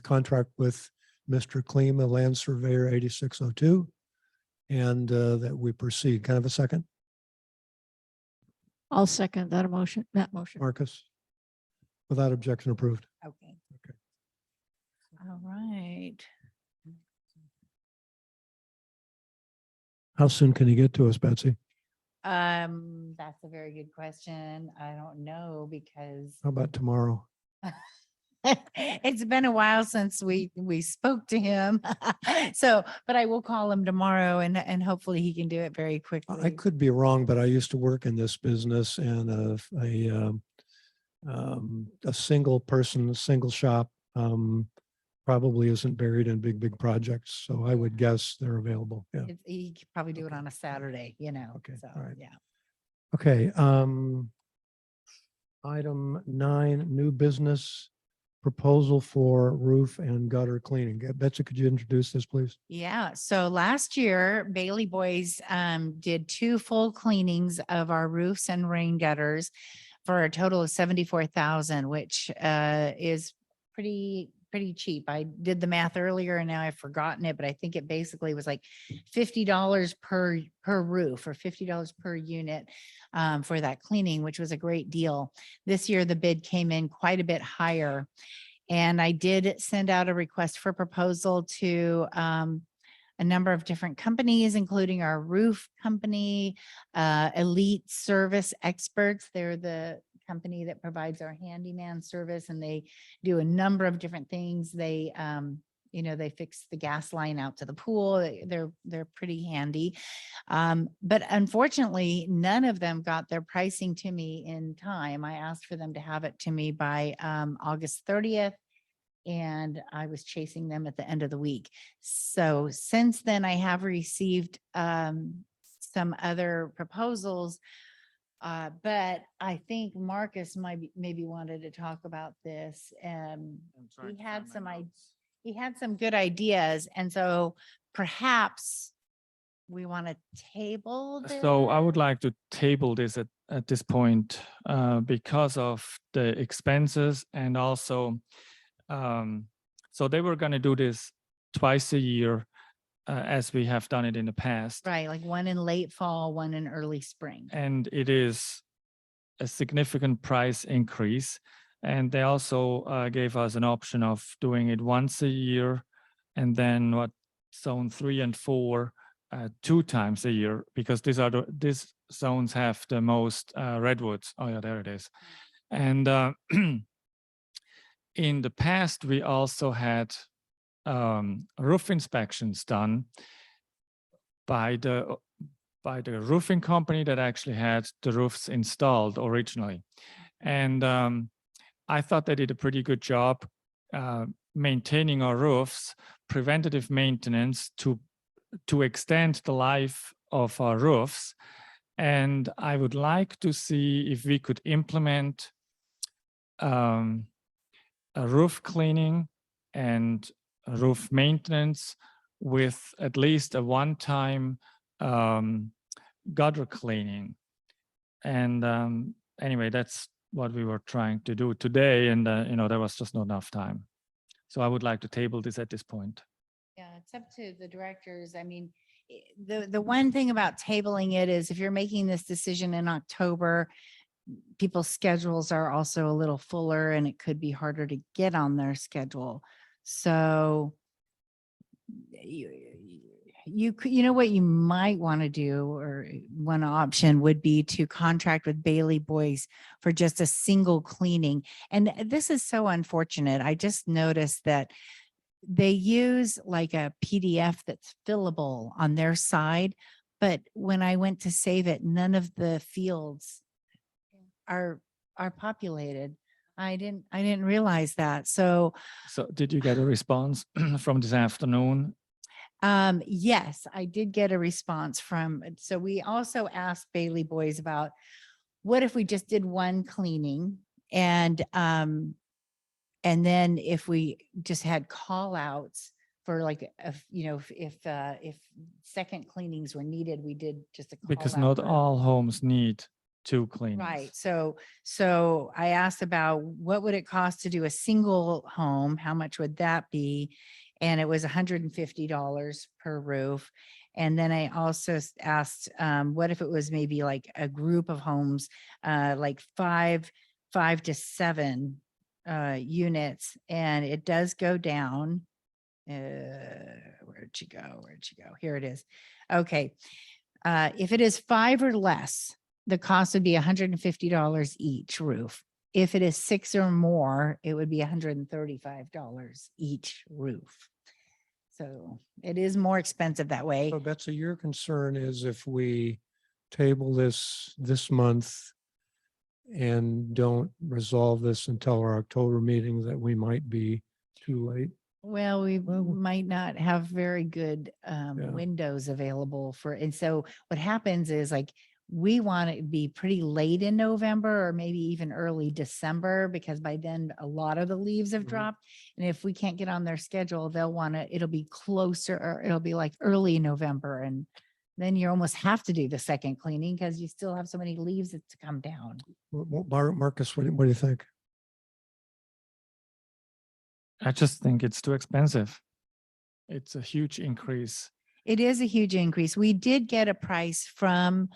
contract with Mr. Klima, Land Surveyor 8602, and that we proceed. Kind of a second, I'll second that that motion. Marcus? Without objection, approved. Okay. Okay. All right. How soon can you get to us, Betsy? That's a very good question. I don't know because How about tomorrow? it's been a while since we spoke to him. So, but I will call him tomorrow and hopefully he can do it very I quickly. could be wrong, but I used to work in this business and a single person, single shop probably isn't buried in big projects. So I would guess they're available. Yeah. He could probably do it Okay. on a Saturday, Okay, so, all right. yeah. Okay. Item 9, new business proposal for roof and gutter cleaning. Betsy, could you introduce this, please? Yeah, so last year Bailey Boys did 2 full cleanings of our roofs and rain gutters for a total of 74,000, which is pretty cheap. I did the math earlier and now I've forgotten it, but I think it basically was like $50 per roof or $50 per unit for that cleaning, which was a great deal. This year the bid came in quite a bit higher. And I did send out a request for proposal to a number of different companies, including our roof company, Elite Service Experts. They're the company that provides our handyman service and they do a number of different things. They, they fix the gas line out to the pool. They're pretty handy. But unfortunately, none of them got their pricing to me in time. I asked for them to have it to me by August 30th. And I was chasing them at the end of the week. So since then, I have received some other proposals. But I think Marcus maybe wanted to talk about this. He had some good ideas. And so perhaps we want to table this. So I would like to table this at this point because of the expenses and also, so they were going to do this twice a year as we have done it in the past. Right, like one in late fall, one in early spring. And it is a significant price increase. And they also gave us an option of doing it once a year and then zone 3 and 4 2 times a year, because these zones have the most redwoods. Oh yeah, there it is. And in the past, we also had roof inspections done by the roofing company that actually had the roofs installed originally. And I thought they did a pretty good job maintaining our roofs, preventative maintenance to extend the life of our roofs. And I would like to see if we could implement a roof cleaning and a roof maintenance with at least a one-time gutter cleaning. And anyway, that's what we were trying to do today. And, there was just not enough time. So I would like to table this at this point. Yeah, it's up to the directors. I mean, the one thing about tabling it is if you're making this decision in October, people's schedules are also a little fuller and it could be harder to get on their schedule. So you know what you might want to do, or one option would be to contract with Bailey Boys for just a single cleaning. And this is so unfortunate. I just noticed that they use like a PDF that's fillable on their side, but when I went to save it, none of the fields are populated. I didn't realize that. So did you get a response from this afternoon? yes, I did get a response from, so we also asked Bailey Boys about what if we just did one cleaning and then if we just had call outs for like, if second cleanings were needed, we did just a call Because out not for- all homes need 2 cleanings. Right. So I asked about what would it cost to do a single home? How much would that be? And it was $150 per roof. And then I also asked, what if it was maybe like a group of homes, like five to 7 units, and it does go down. Where'd you go? Here it is. Okay. If it is 5 or less, the cost would be $150 each roof. If it is 6 or more, it would be $135 each roof. So it is more expensive that way. So Betsy, your concern is if we table this month and don't resolve this until our October meeting, that we might be too late. Well, we Well, might not have very good windows available for, and so what happens is like, we want it to be pretty late in November or maybe even early December, because by then a lot of the leaves have Mhm. dropped. And if we can't get on their schedule, they'll want to, it'll be closer, or it'll be like early November. And then you almost have to do the second cleaning because you still have so many leaves to come down. Marcus, what do you think? I just think it's too expensive. It's a huge increase. It is a huge increase. We did get a price from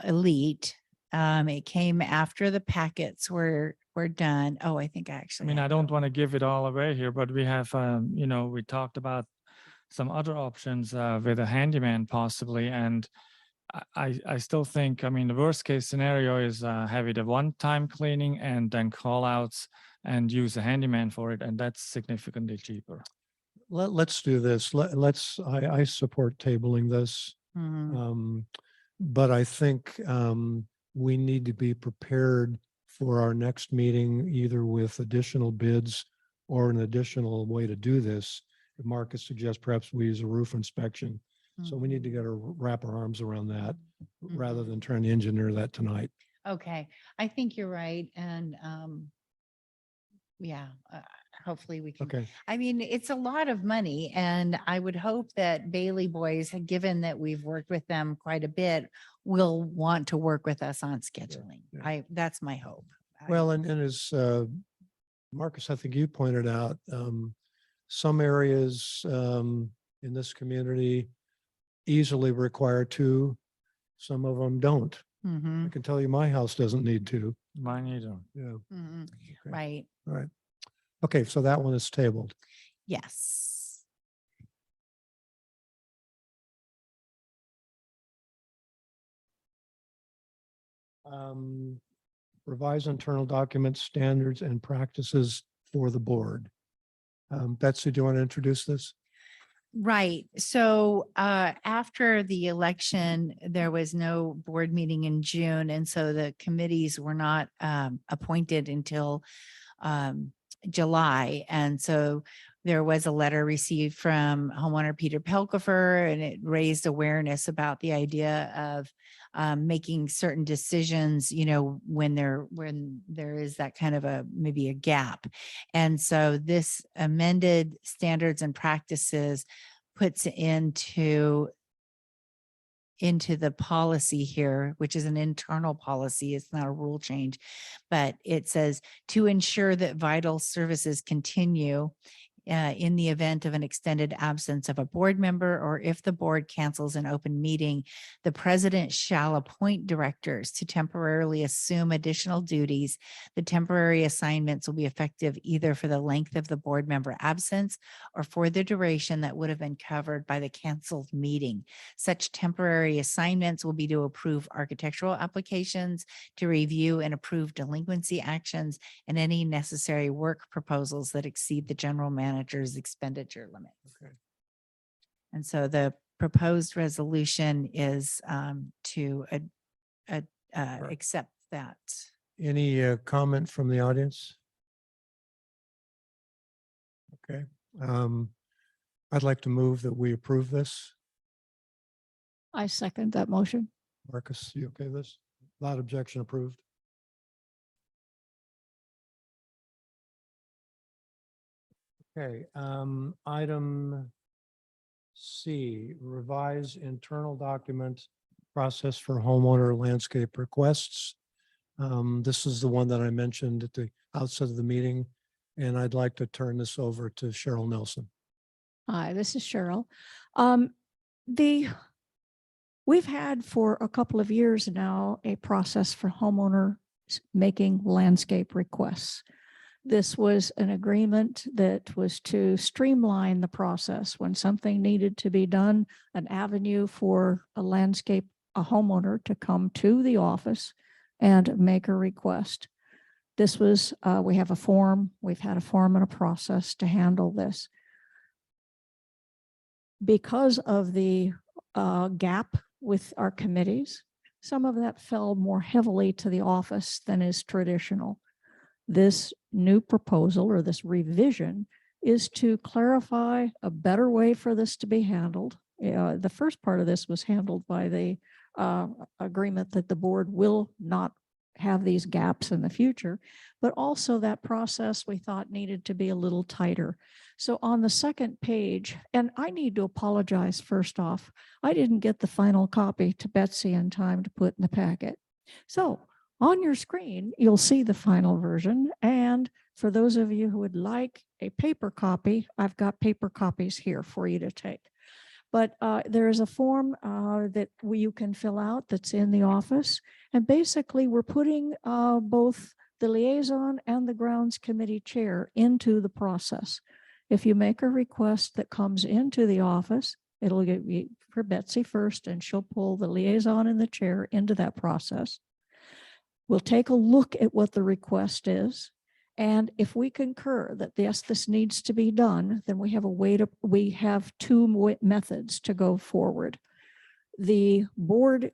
Elite. It came after the packets were done. Oh, I think I I actually. mean, have I it. don't want to give it all away here, but we have, we talked about some other options with a handyman possibly. And I still think, I mean, the worst case scenario is have it a one-time cleaning and then call outs and use a handyman for it. And that's significantly cheaper. Let's do this. I support tabling this. Mhm. But I think we need to be prepared for our next meeting, either with additional bids or an additional way to do this. If Marcus suggests perhaps we use a roof inspection. So we need to get wrap our arms around that rather than trying to engineer that tonight. Okay, I think you're right. And hopefully we can. Okay. I mean, it's a lot of money, and I would hope that Bailey Boys, given that we've worked with them quite a bit, will want to work with us on scheduling. yeah. That's my hope. Well, and as Marcus, I think you pointed out, some areas in this community easily require 2. Some of them don't. Mhm, I can tell you my house doesn't need 2. Mine either. Yeah. mhm. Okay. Right. All right. Okay. So that one is tabled. Yes. Revise internal documents, standards and practices for the board. Betsy, do you want to introduce this? Right. So after the election, there was no board meeting in June. And so the committees were not appointed until July. And so there was a letter received from homeowner Peter Pelkifer, and it raised awareness about the idea of making certain decisions, you know, when there is that kind of maybe a gap. And so this amended standards and practices puts into the policy here, which is an internal policy. It's not a rule change, but it says to ensure that vital services continue in the event of an extended absence of a board member, or if the board cancels an open meeting, the president shall appoint directors to temporarily assume additional duties. The temporary assignments will be effective either for the length of the board member absence or for the duration that would have been covered by the canceled meeting. Such temporary assignments will be to approve architectural applications, to review and approve delinquency actions, and any necessary work proposals that exceed the general manager's expenditure limits. Okay. And so the proposed resolution is to accept that. Any comment from the audience? Okay. I'd like to move that we approve this. I second that motion. Marcus, you okay with this? Without objection, approved. Okay, item C, revise internal document process for homeowner landscape requests. This is the one that I mentioned at the outset of the meeting, and I'd like to turn this over to Cheryl Nelson. Hi, this is Cheryl. We've had for a couple of years now a process for homeowners making landscape requests. This was an agreement that was to streamline the process when something needed to be done, an avenue for a homeowner to come to the office and make a request. This was, we have a form, we've had a form and a process to handle this. Because of the gap with our committees, some of that fell more heavily to the office than is traditional. This new proposal or this revision is to clarify a better way for this to be handled. The first part of this was handled by the agreement that the board will not have these gaps in the future, but also that process we thought needed to be a little tighter. So on the second page, and I need to apologize first off, I didn't get the final copy to Betsy in time to put in the packet. So on your screen, you'll see the final version. And for those of you who would like a paper copy, I've got paper copies here for you to take. But there is a form that you can fill out that's in the office. And basically, we're putting both the liaison and the grounds committee chair into the process. If you make a request that comes into the office, it'll get for Betsy first, and she'll pull the liaison and the chair into that process. We'll take a look at what the request is. And if we concur that yes, this needs to be done, then we have two methods to go forward. The board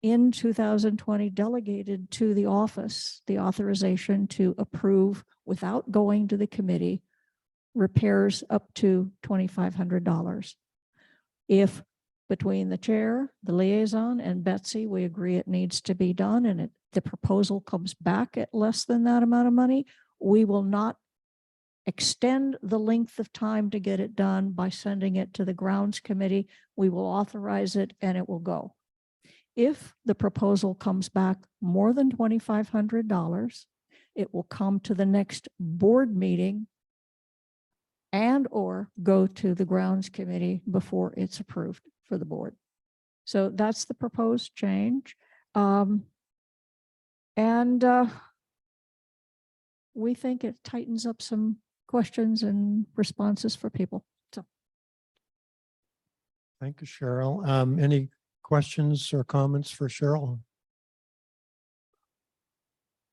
in 2020 delegated to the office the authorization to approve without going to the committee repairs up to $2,500. If between the chair, the liaison, and Betsy, we agree it needs to be done and the proposal comes back at less than that amount of money, we will not extend the length of time to get it done by sending it to the grounds committee. We will authorize it and it will go. If the proposal comes back more than $2,500, it will come to the next board meeting and or go to the grounds committee before it's approved for the board. So that's the proposed change. We think it tightens up some questions and responses for people. So Thank you, Cheryl. Any questions or comments for Cheryl?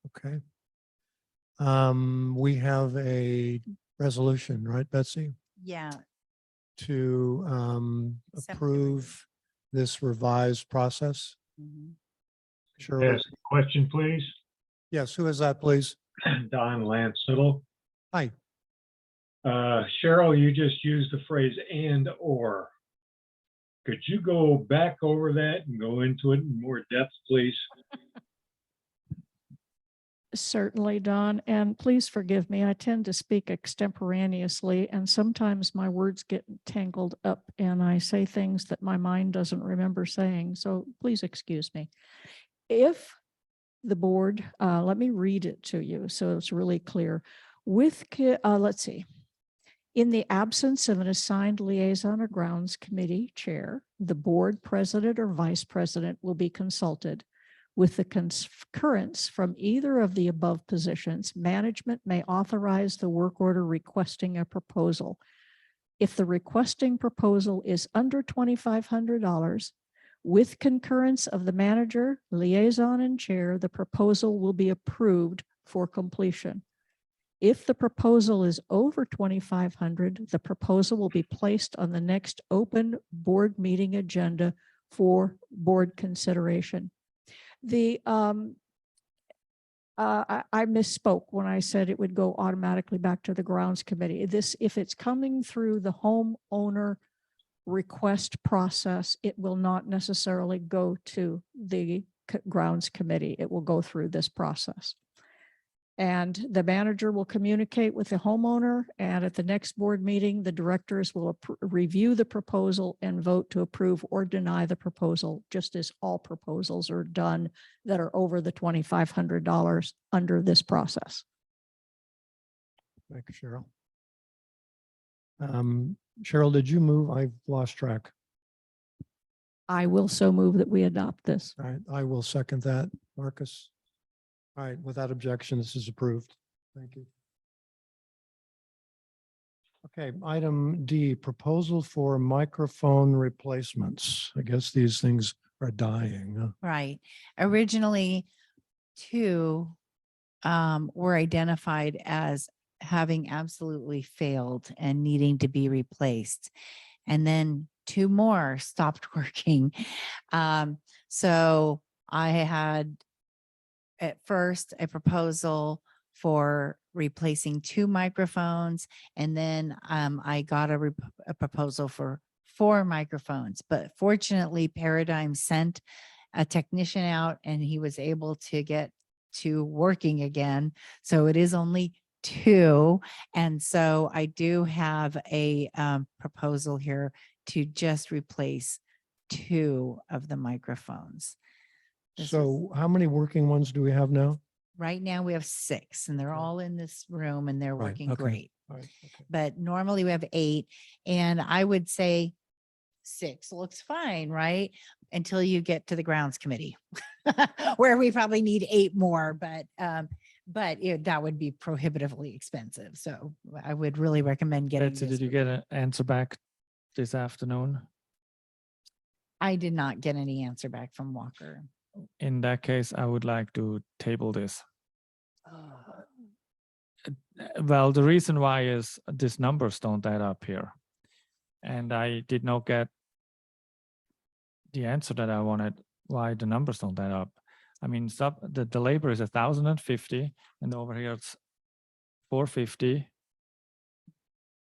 Okay. We have a resolution, right, Betsy, Yeah. to Accept the approve this revised process? Mhm. Shirley? Yes, question, please. Yes, who is that, please? Don Lansiddle. Hi. Cheryl, you just used the phrase and or. Could you go back over that and go into it in more depth, please? Certainly, Don, and please forgive me. I tend to speak extemporaneously, and sometimes my words get tangled up and I say things that my mind doesn't remember saying. So please excuse me. If the board, let me read it to you so it's really clear. Let's see. In the absence of an assigned liaison or grounds committee chair, the board president or vice president will be consulted. With the concurrence from either of the above positions, management may authorize the work order requesting a proposal. If the requesting proposal is under $2,500, with concurrence of the manager, liaison, and chair, the proposal will be approved for completion. If the proposal is over $2,500, the proposal will be placed on the next open board meeting agenda for board consideration. I misspoke when I said it would go automatically back to the grounds committee. If it's coming through the homeowner request process, it will not necessarily go to the grounds committee. It will go through this process. And the manager will communicate with the homeowner, and at the next board meeting, the directors will review the proposal and vote to approve or deny the proposal, just as all proposals are done that are over the $2,500 under this process. Thank you, Cheryl. Cheryl, did you move? I've lost track. I will so move that we adopt this. All right, I will second that. Marcus? All right, without objection, this is approved. Thank you. Okay, item D, proposal for microphone replacements. I guess these things are dying. Huh? Right. Originally, 2 were identified as having absolutely failed and needing to be replaced. And then 2 more stopped working. So I had at first a proposal for replacing 2 microphones, and then I got a proposal for 4 microphones. But fortunately, Paradigm sent a technician out and he was able to get to working again. So it is only 2. And so I do have a proposal here to just replace 2 of the microphones. This is- So how many working ones do we have now? Right now we have 6 and they're Okay. all in this room and they're Right, working okay. great. All right, okay. But normally we have 8, and I would say 6 looks fine, right? Until you get to the grounds committee where we probably need 8 more, but that would be prohibitively expensive. So I would really recommend getting Betsy, this. did you get an answer back this afternoon? I did not get any answer back from Walker. In that case, I would like to table this. Well, the reason why is these numbers don't add up here. And I did not get the answer that I wanted, why the numbers don't add up. I mean, the labor is 1,050 and over here it's 450.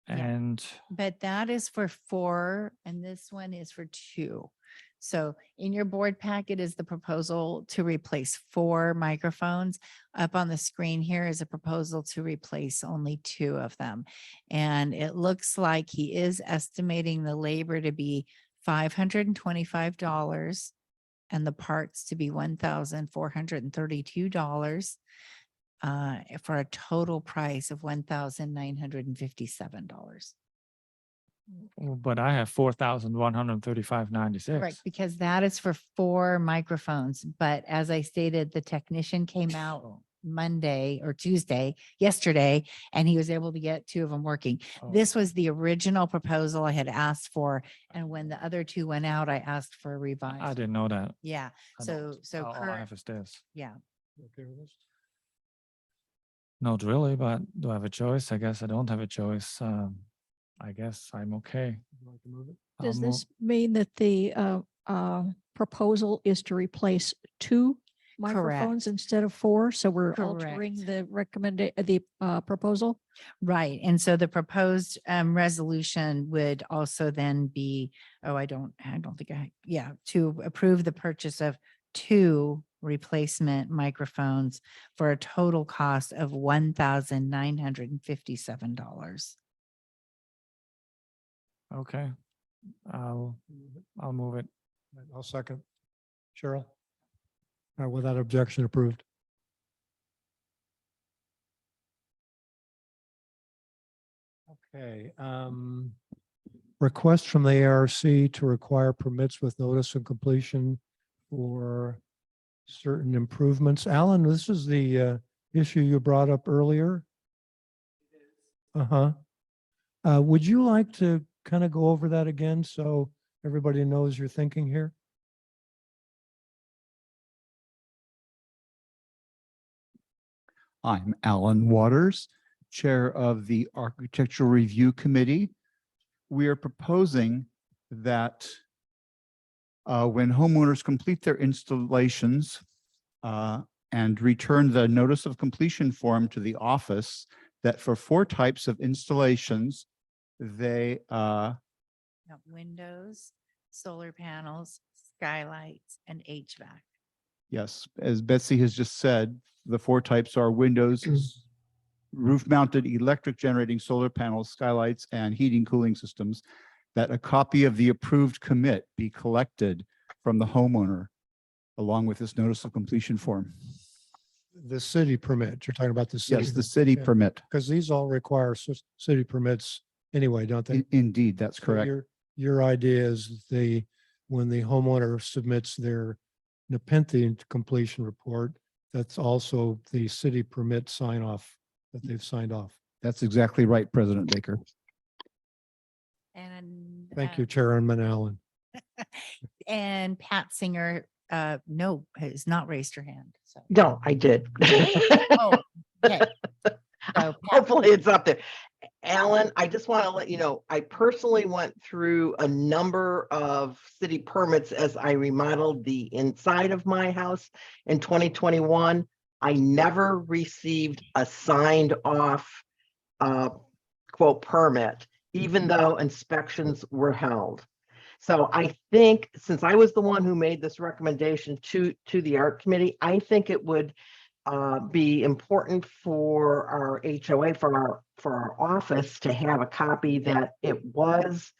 Yeah. And But that is for 4 and this one is for 2. So in your board packet is the proposal to replace 4 microphones. Up on the screen here is a proposal to replace only 2 of them. And it looks like he is estimating the labor to be $525 and the parts to be $1,432 for a total price of $1,957. but I have 4,135.96. Correct, because that is for 4 microphones. But as I stated, the technician came out Monday or Tuesday, yesterday, and he was able to get 2 of them working. Oh. This was the original proposal I had asked for. And when the other 2 went out, I asked for a I revised. didn't know that. Yeah, I so, don't. so All I current, have is this. yeah. Okay with this? Not really, but do I have a choice? I guess I don't have a choice. I guess I'm okay. I'll Does move- this mean that the proposal is to replace 2 microphones instead of 4? So we're altering Correct. the proposal? Right. And so the proposed resolution would also then be, I don't think to approve the purchase of 2 replacement microphones for a total cost of $1,957. Okay. I'll move it. I'll second. Cheryl? Without objection, approved. Okay. Request from the ARC to require permits with notice of completion for certain improvements. Alan, this is the issue you brought up earlier. Uh-huh. Would you like to kind of go over that again so everybody knows your thinking here? I'm Alan Waters, Chair of the Architectural Review Committee. We are proposing that when homeowners complete their installations and return the notice of completion form to the office, that for 4 types of installations, they Windows, solar panels, skylights, and HVAC. yes, as Betsy has just said, the 4 types are windows, roof-mounted electric generating solar panels, skylights, and heating cooling systems, that a copy of the approved commit be collected from the homeowner along with this notice of completion form. The city permit, you're talking about the city. Yes, the city permit. Because these all require city permits anyway, don't they? Indeed, that's So correct. Your idea is when the homeowner submits their Nepenthe completion report, that's also the city permit sign off that they've signed off. That's exactly right, President Baker. And Thank you, Chairman Allen. and Pat Singer, no, has not raised her hand. So. No, I did. Oh, okay. So, Pat, Hopefully it's up there. Alan, I just want to let you know, I personally went through a number of city permits as I remodeled the inside of my house in 2021. I never received a signed off quote permit, even though inspections were held. So I think since I was the one who made this recommendation to the art committee, I think it would be important for our HOA, for our office to have a copy that it was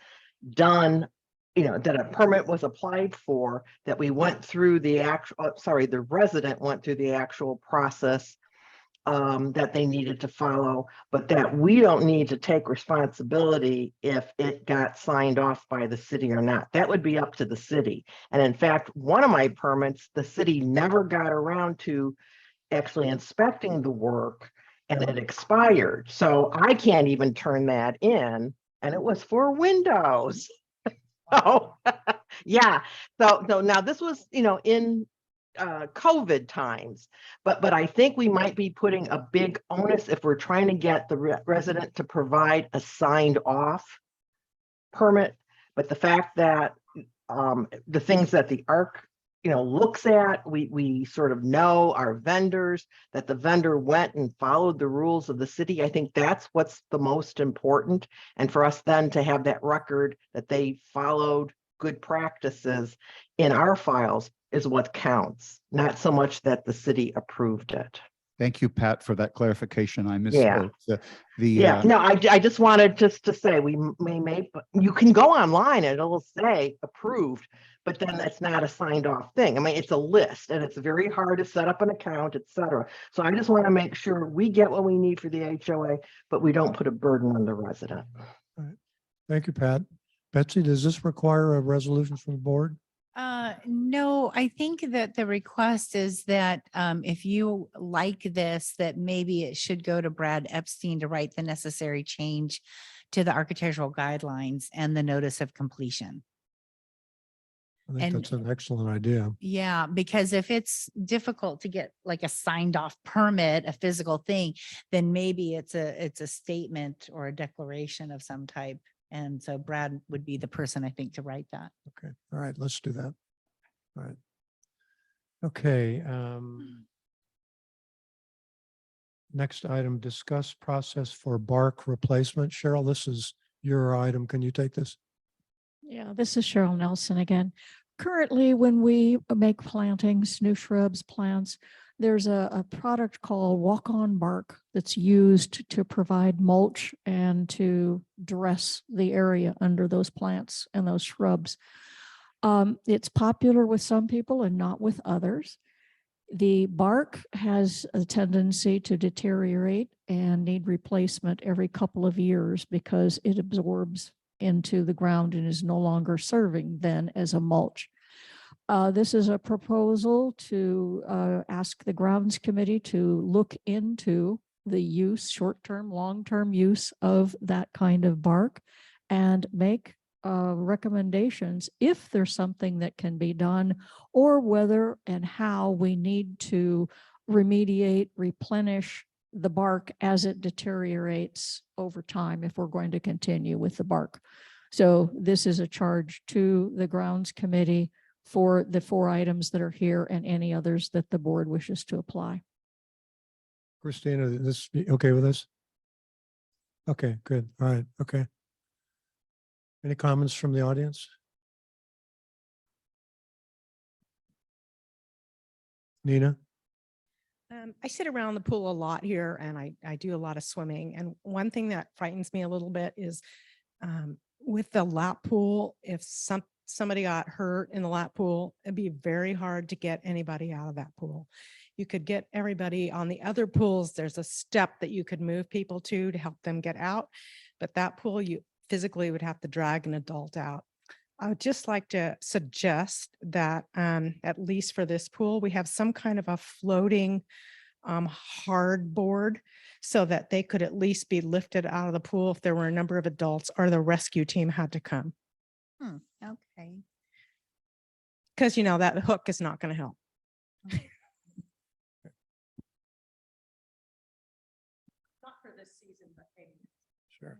done, that a permit was applied for, that we went through the the resident went through the actual process that they needed to follow, but that we don't need to take responsibility if it got signed off by the city or not. That would be up to the city. And in fact, one of my permits, the city never got around to actually inspecting the work and it expired. So I can't even turn that in, and it was for windows. Oh, yeah. So now this was, in COVID times, but I think we might be putting a big onus if we're trying to get the resident to provide a signed off permit. But the fact that the things that the ARC looks at, we sort of know our vendors, that the vendor went and followed the rules of the city. I think that's what's the most important. And for us then to have that record that they followed good practices in our files is what counts, not so much that the city approved it. Thank you, Pat, for that clarification. I misspoke. No, I just wanted to say we may, you can go online and it'll say approved, but then that's not a signed off thing. I mean, it's a list and it's very hard to set up an account, etc. So I just want to make sure we get what we need for the HOA, but we don't put a burden on the resident. All right. Thank you, Pat. Betsy, does this require a resolution from the board? No, I think that the request is that if you like this, that maybe it should go to Brad Epstein to write the necessary change to the architectural guidelines and the notice of completion. I think And that's an excellent idea. yeah, because if it's difficult to get like a signed off permit, a physical thing, then maybe it's a statement or a declaration of some type. And so Brad would be the person, I think, to write that. Okay, all right, let's do that. All right. Okay. Next item, discuss process for bark replacement. Cheryl, this is your item. Can you take this? Yeah, this is Cheryl Nelson again. Currently, when we make plantings, new shrubs, plants, there's a product called walk-on bark that's used to provide mulch and to dress the area under those plants and those shrubs. It's popular with some people and not with others. The bark has a tendency to deteriorate and need replacement every couple of years because it absorbs into the ground and is no longer serving then as a mulch. This is a proposal to ask the grounds committee to look into the use, short-term, long-term use of that kind of bark and make recommendations if there's something that can be done, or whether and how we need to remediate, replenish the bark as it deteriorates over time if we're going to continue with the bark. So this is a charge to the grounds committee for the 4 items that are here and any others that the board wishes to apply. Christina, is this okay with us? Okay, good. All right, okay. Any comments from the audience? Nina? I sit around the pool a lot here and I do a lot of swimming. And one thing that frightens me a little bit is with the lap pool, if somebody got hurt in the lap pool, it'd be very hard to get anybody out of that pool. You could get everybody on the other pools. There's a step that you could move people to help them get out. But that pool, you physically would have to drag an adult out. I would just like to suggest that at least for this pool, we have some kind of a floating hard board so that they could at least be lifted out of the pool if there were a number of adults or the rescue team had to come. Okay. Because, that hook is not going to help. Not for this season, but maybe. Sure.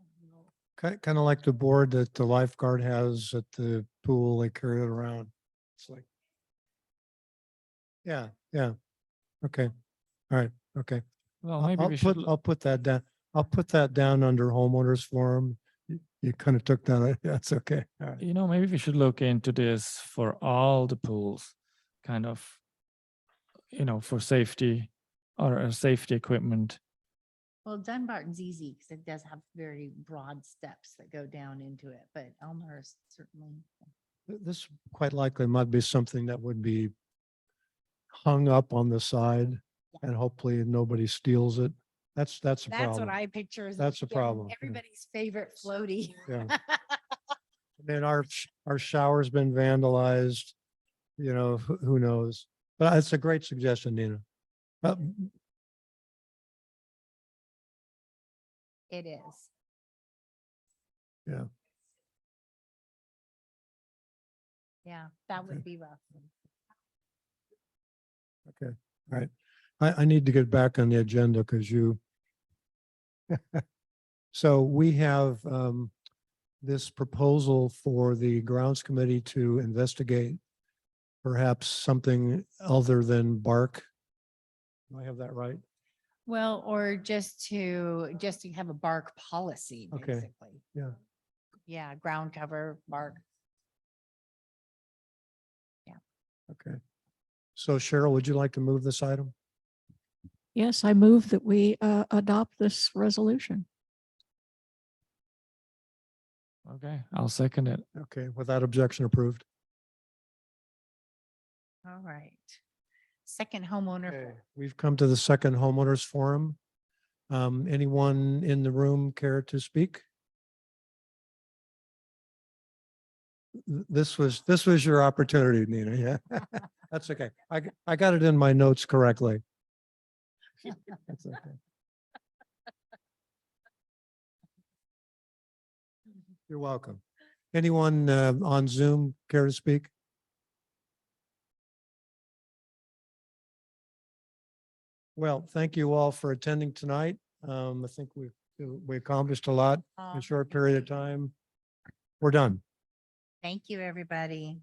Kind of like the board that the lifeguard has at the pool, they carry it around. It's like, yeah. Okay. All right. Okay. Well, maybe we should. I'll put that down. I'll put that down under homeowners forum. You kind of took that. That's okay. All right. Maybe we should look into this for all the pools, kind of, for safety or safety equipment. Well, Dunbarton's easy because it does have very broad steps that go down into it, but Elmhurst certainly. This quite likely might be something that would be hung up on the side and hopefully nobody steals it. That's a That's problem. what I picture. Is That's a problem, yeah. Everybody's favorite floaty. Yeah. Then our shower's been vandalized, who knows? But it's a great suggestion, Nina. It is. Yeah. Yeah, that Okay. would be rough. Okay, all right. I need to get back on the agenda because so we have this proposal for the grounds committee to investigate perhaps something other than bark. Do I have that right? Well, or just to have a bark policy, Okay. basically. Yeah. Yeah, ground cover, bark. Okay. So Cheryl, would you like to move this item? Yes, I move that we adopt this resolution. Okay, I'll second it. Okay, without objection, approved. All right. Second homeowner. Okay, forum. we've come to the second homeowners forum. Anyone in the room care to speak? This was your opportunity, Nina. Yeah, that's okay. I got it in my notes correctly. That's okay. You're welcome. Anyone on Zoom care to speak? Well, thank you all for attending tonight. I think we accomplished a lot in a short period of time. We're done. Thank you, everybody.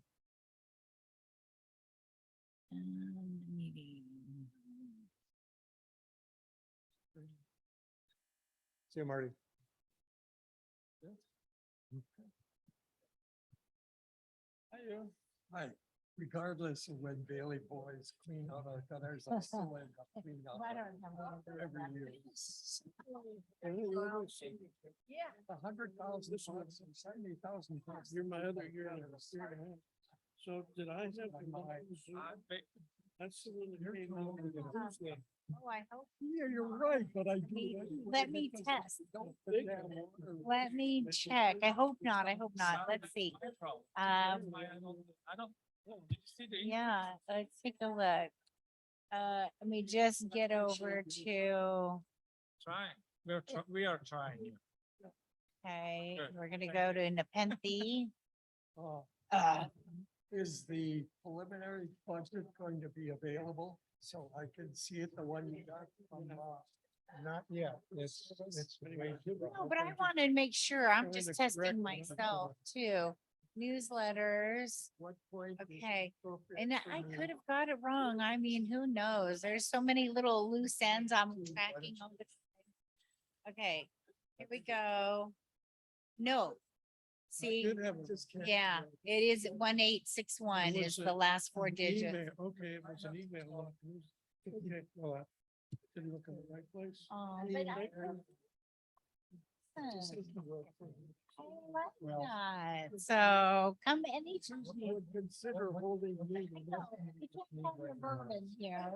Meeting. See you, Marty. Hi. Regardless of when Bailey boys clean out our gutters, I still end up cleaning out every year. Yeah. 100,000, 70,000. You're my other year. So did I have? That's the one that came out with the Tuesday. Oh, I hope. Yeah, you're right, but I do. Let me test. Let me check. I hope not. I hope not. Let's see. Yeah, let's take a look. Let me just get over to, Trying. We are trying. okay, Good. we're gonna go to Nepenthe. Is the preliminary budget going to be available? So I can see it, the one you got from, not yet. It's. No, but I want to make sure. I'm Trying just to testing correct myself too. Newsletters. What point? is Okay, appropriate and for I you? could have got it wrong. I mean, who knows? There's so many little loose ends I'm tracking on the. Okay, here we go. No. I See, did have a discount. yeah, it is 1861 It is was the last four An digits. email, okay, it was an email. Okay, well, I didn't look in the right place. But I This is the work for you. like Well, that. So come anytime. I would consider holding a meeting. You can't have your bourbon here.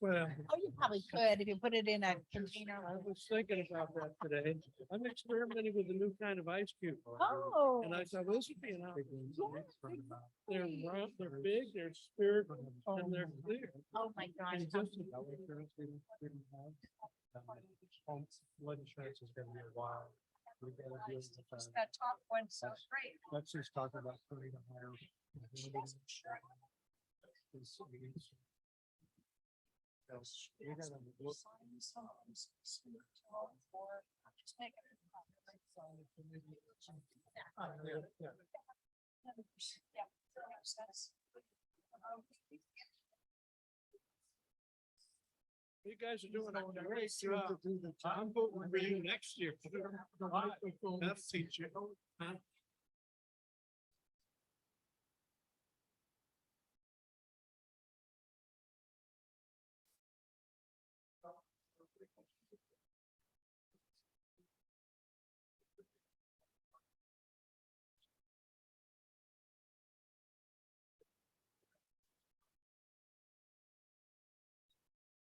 Well, Oh, you probably could if you put it in a container. I was thinking about that today. I'm experimenting with a new kind of ice cube. Oh. And I thought, well, this would be an option. They're round, they're big, they're spherical, and they're clear. Oh, my gosh. And just- Blood insurance is gonna be a while. We gotta deal with the fact- That top one's so great. Let's just talk about putting a higher. We gotta look- Yeah. You guys are doing a great job. I'm voting for you next year. Beth teacher.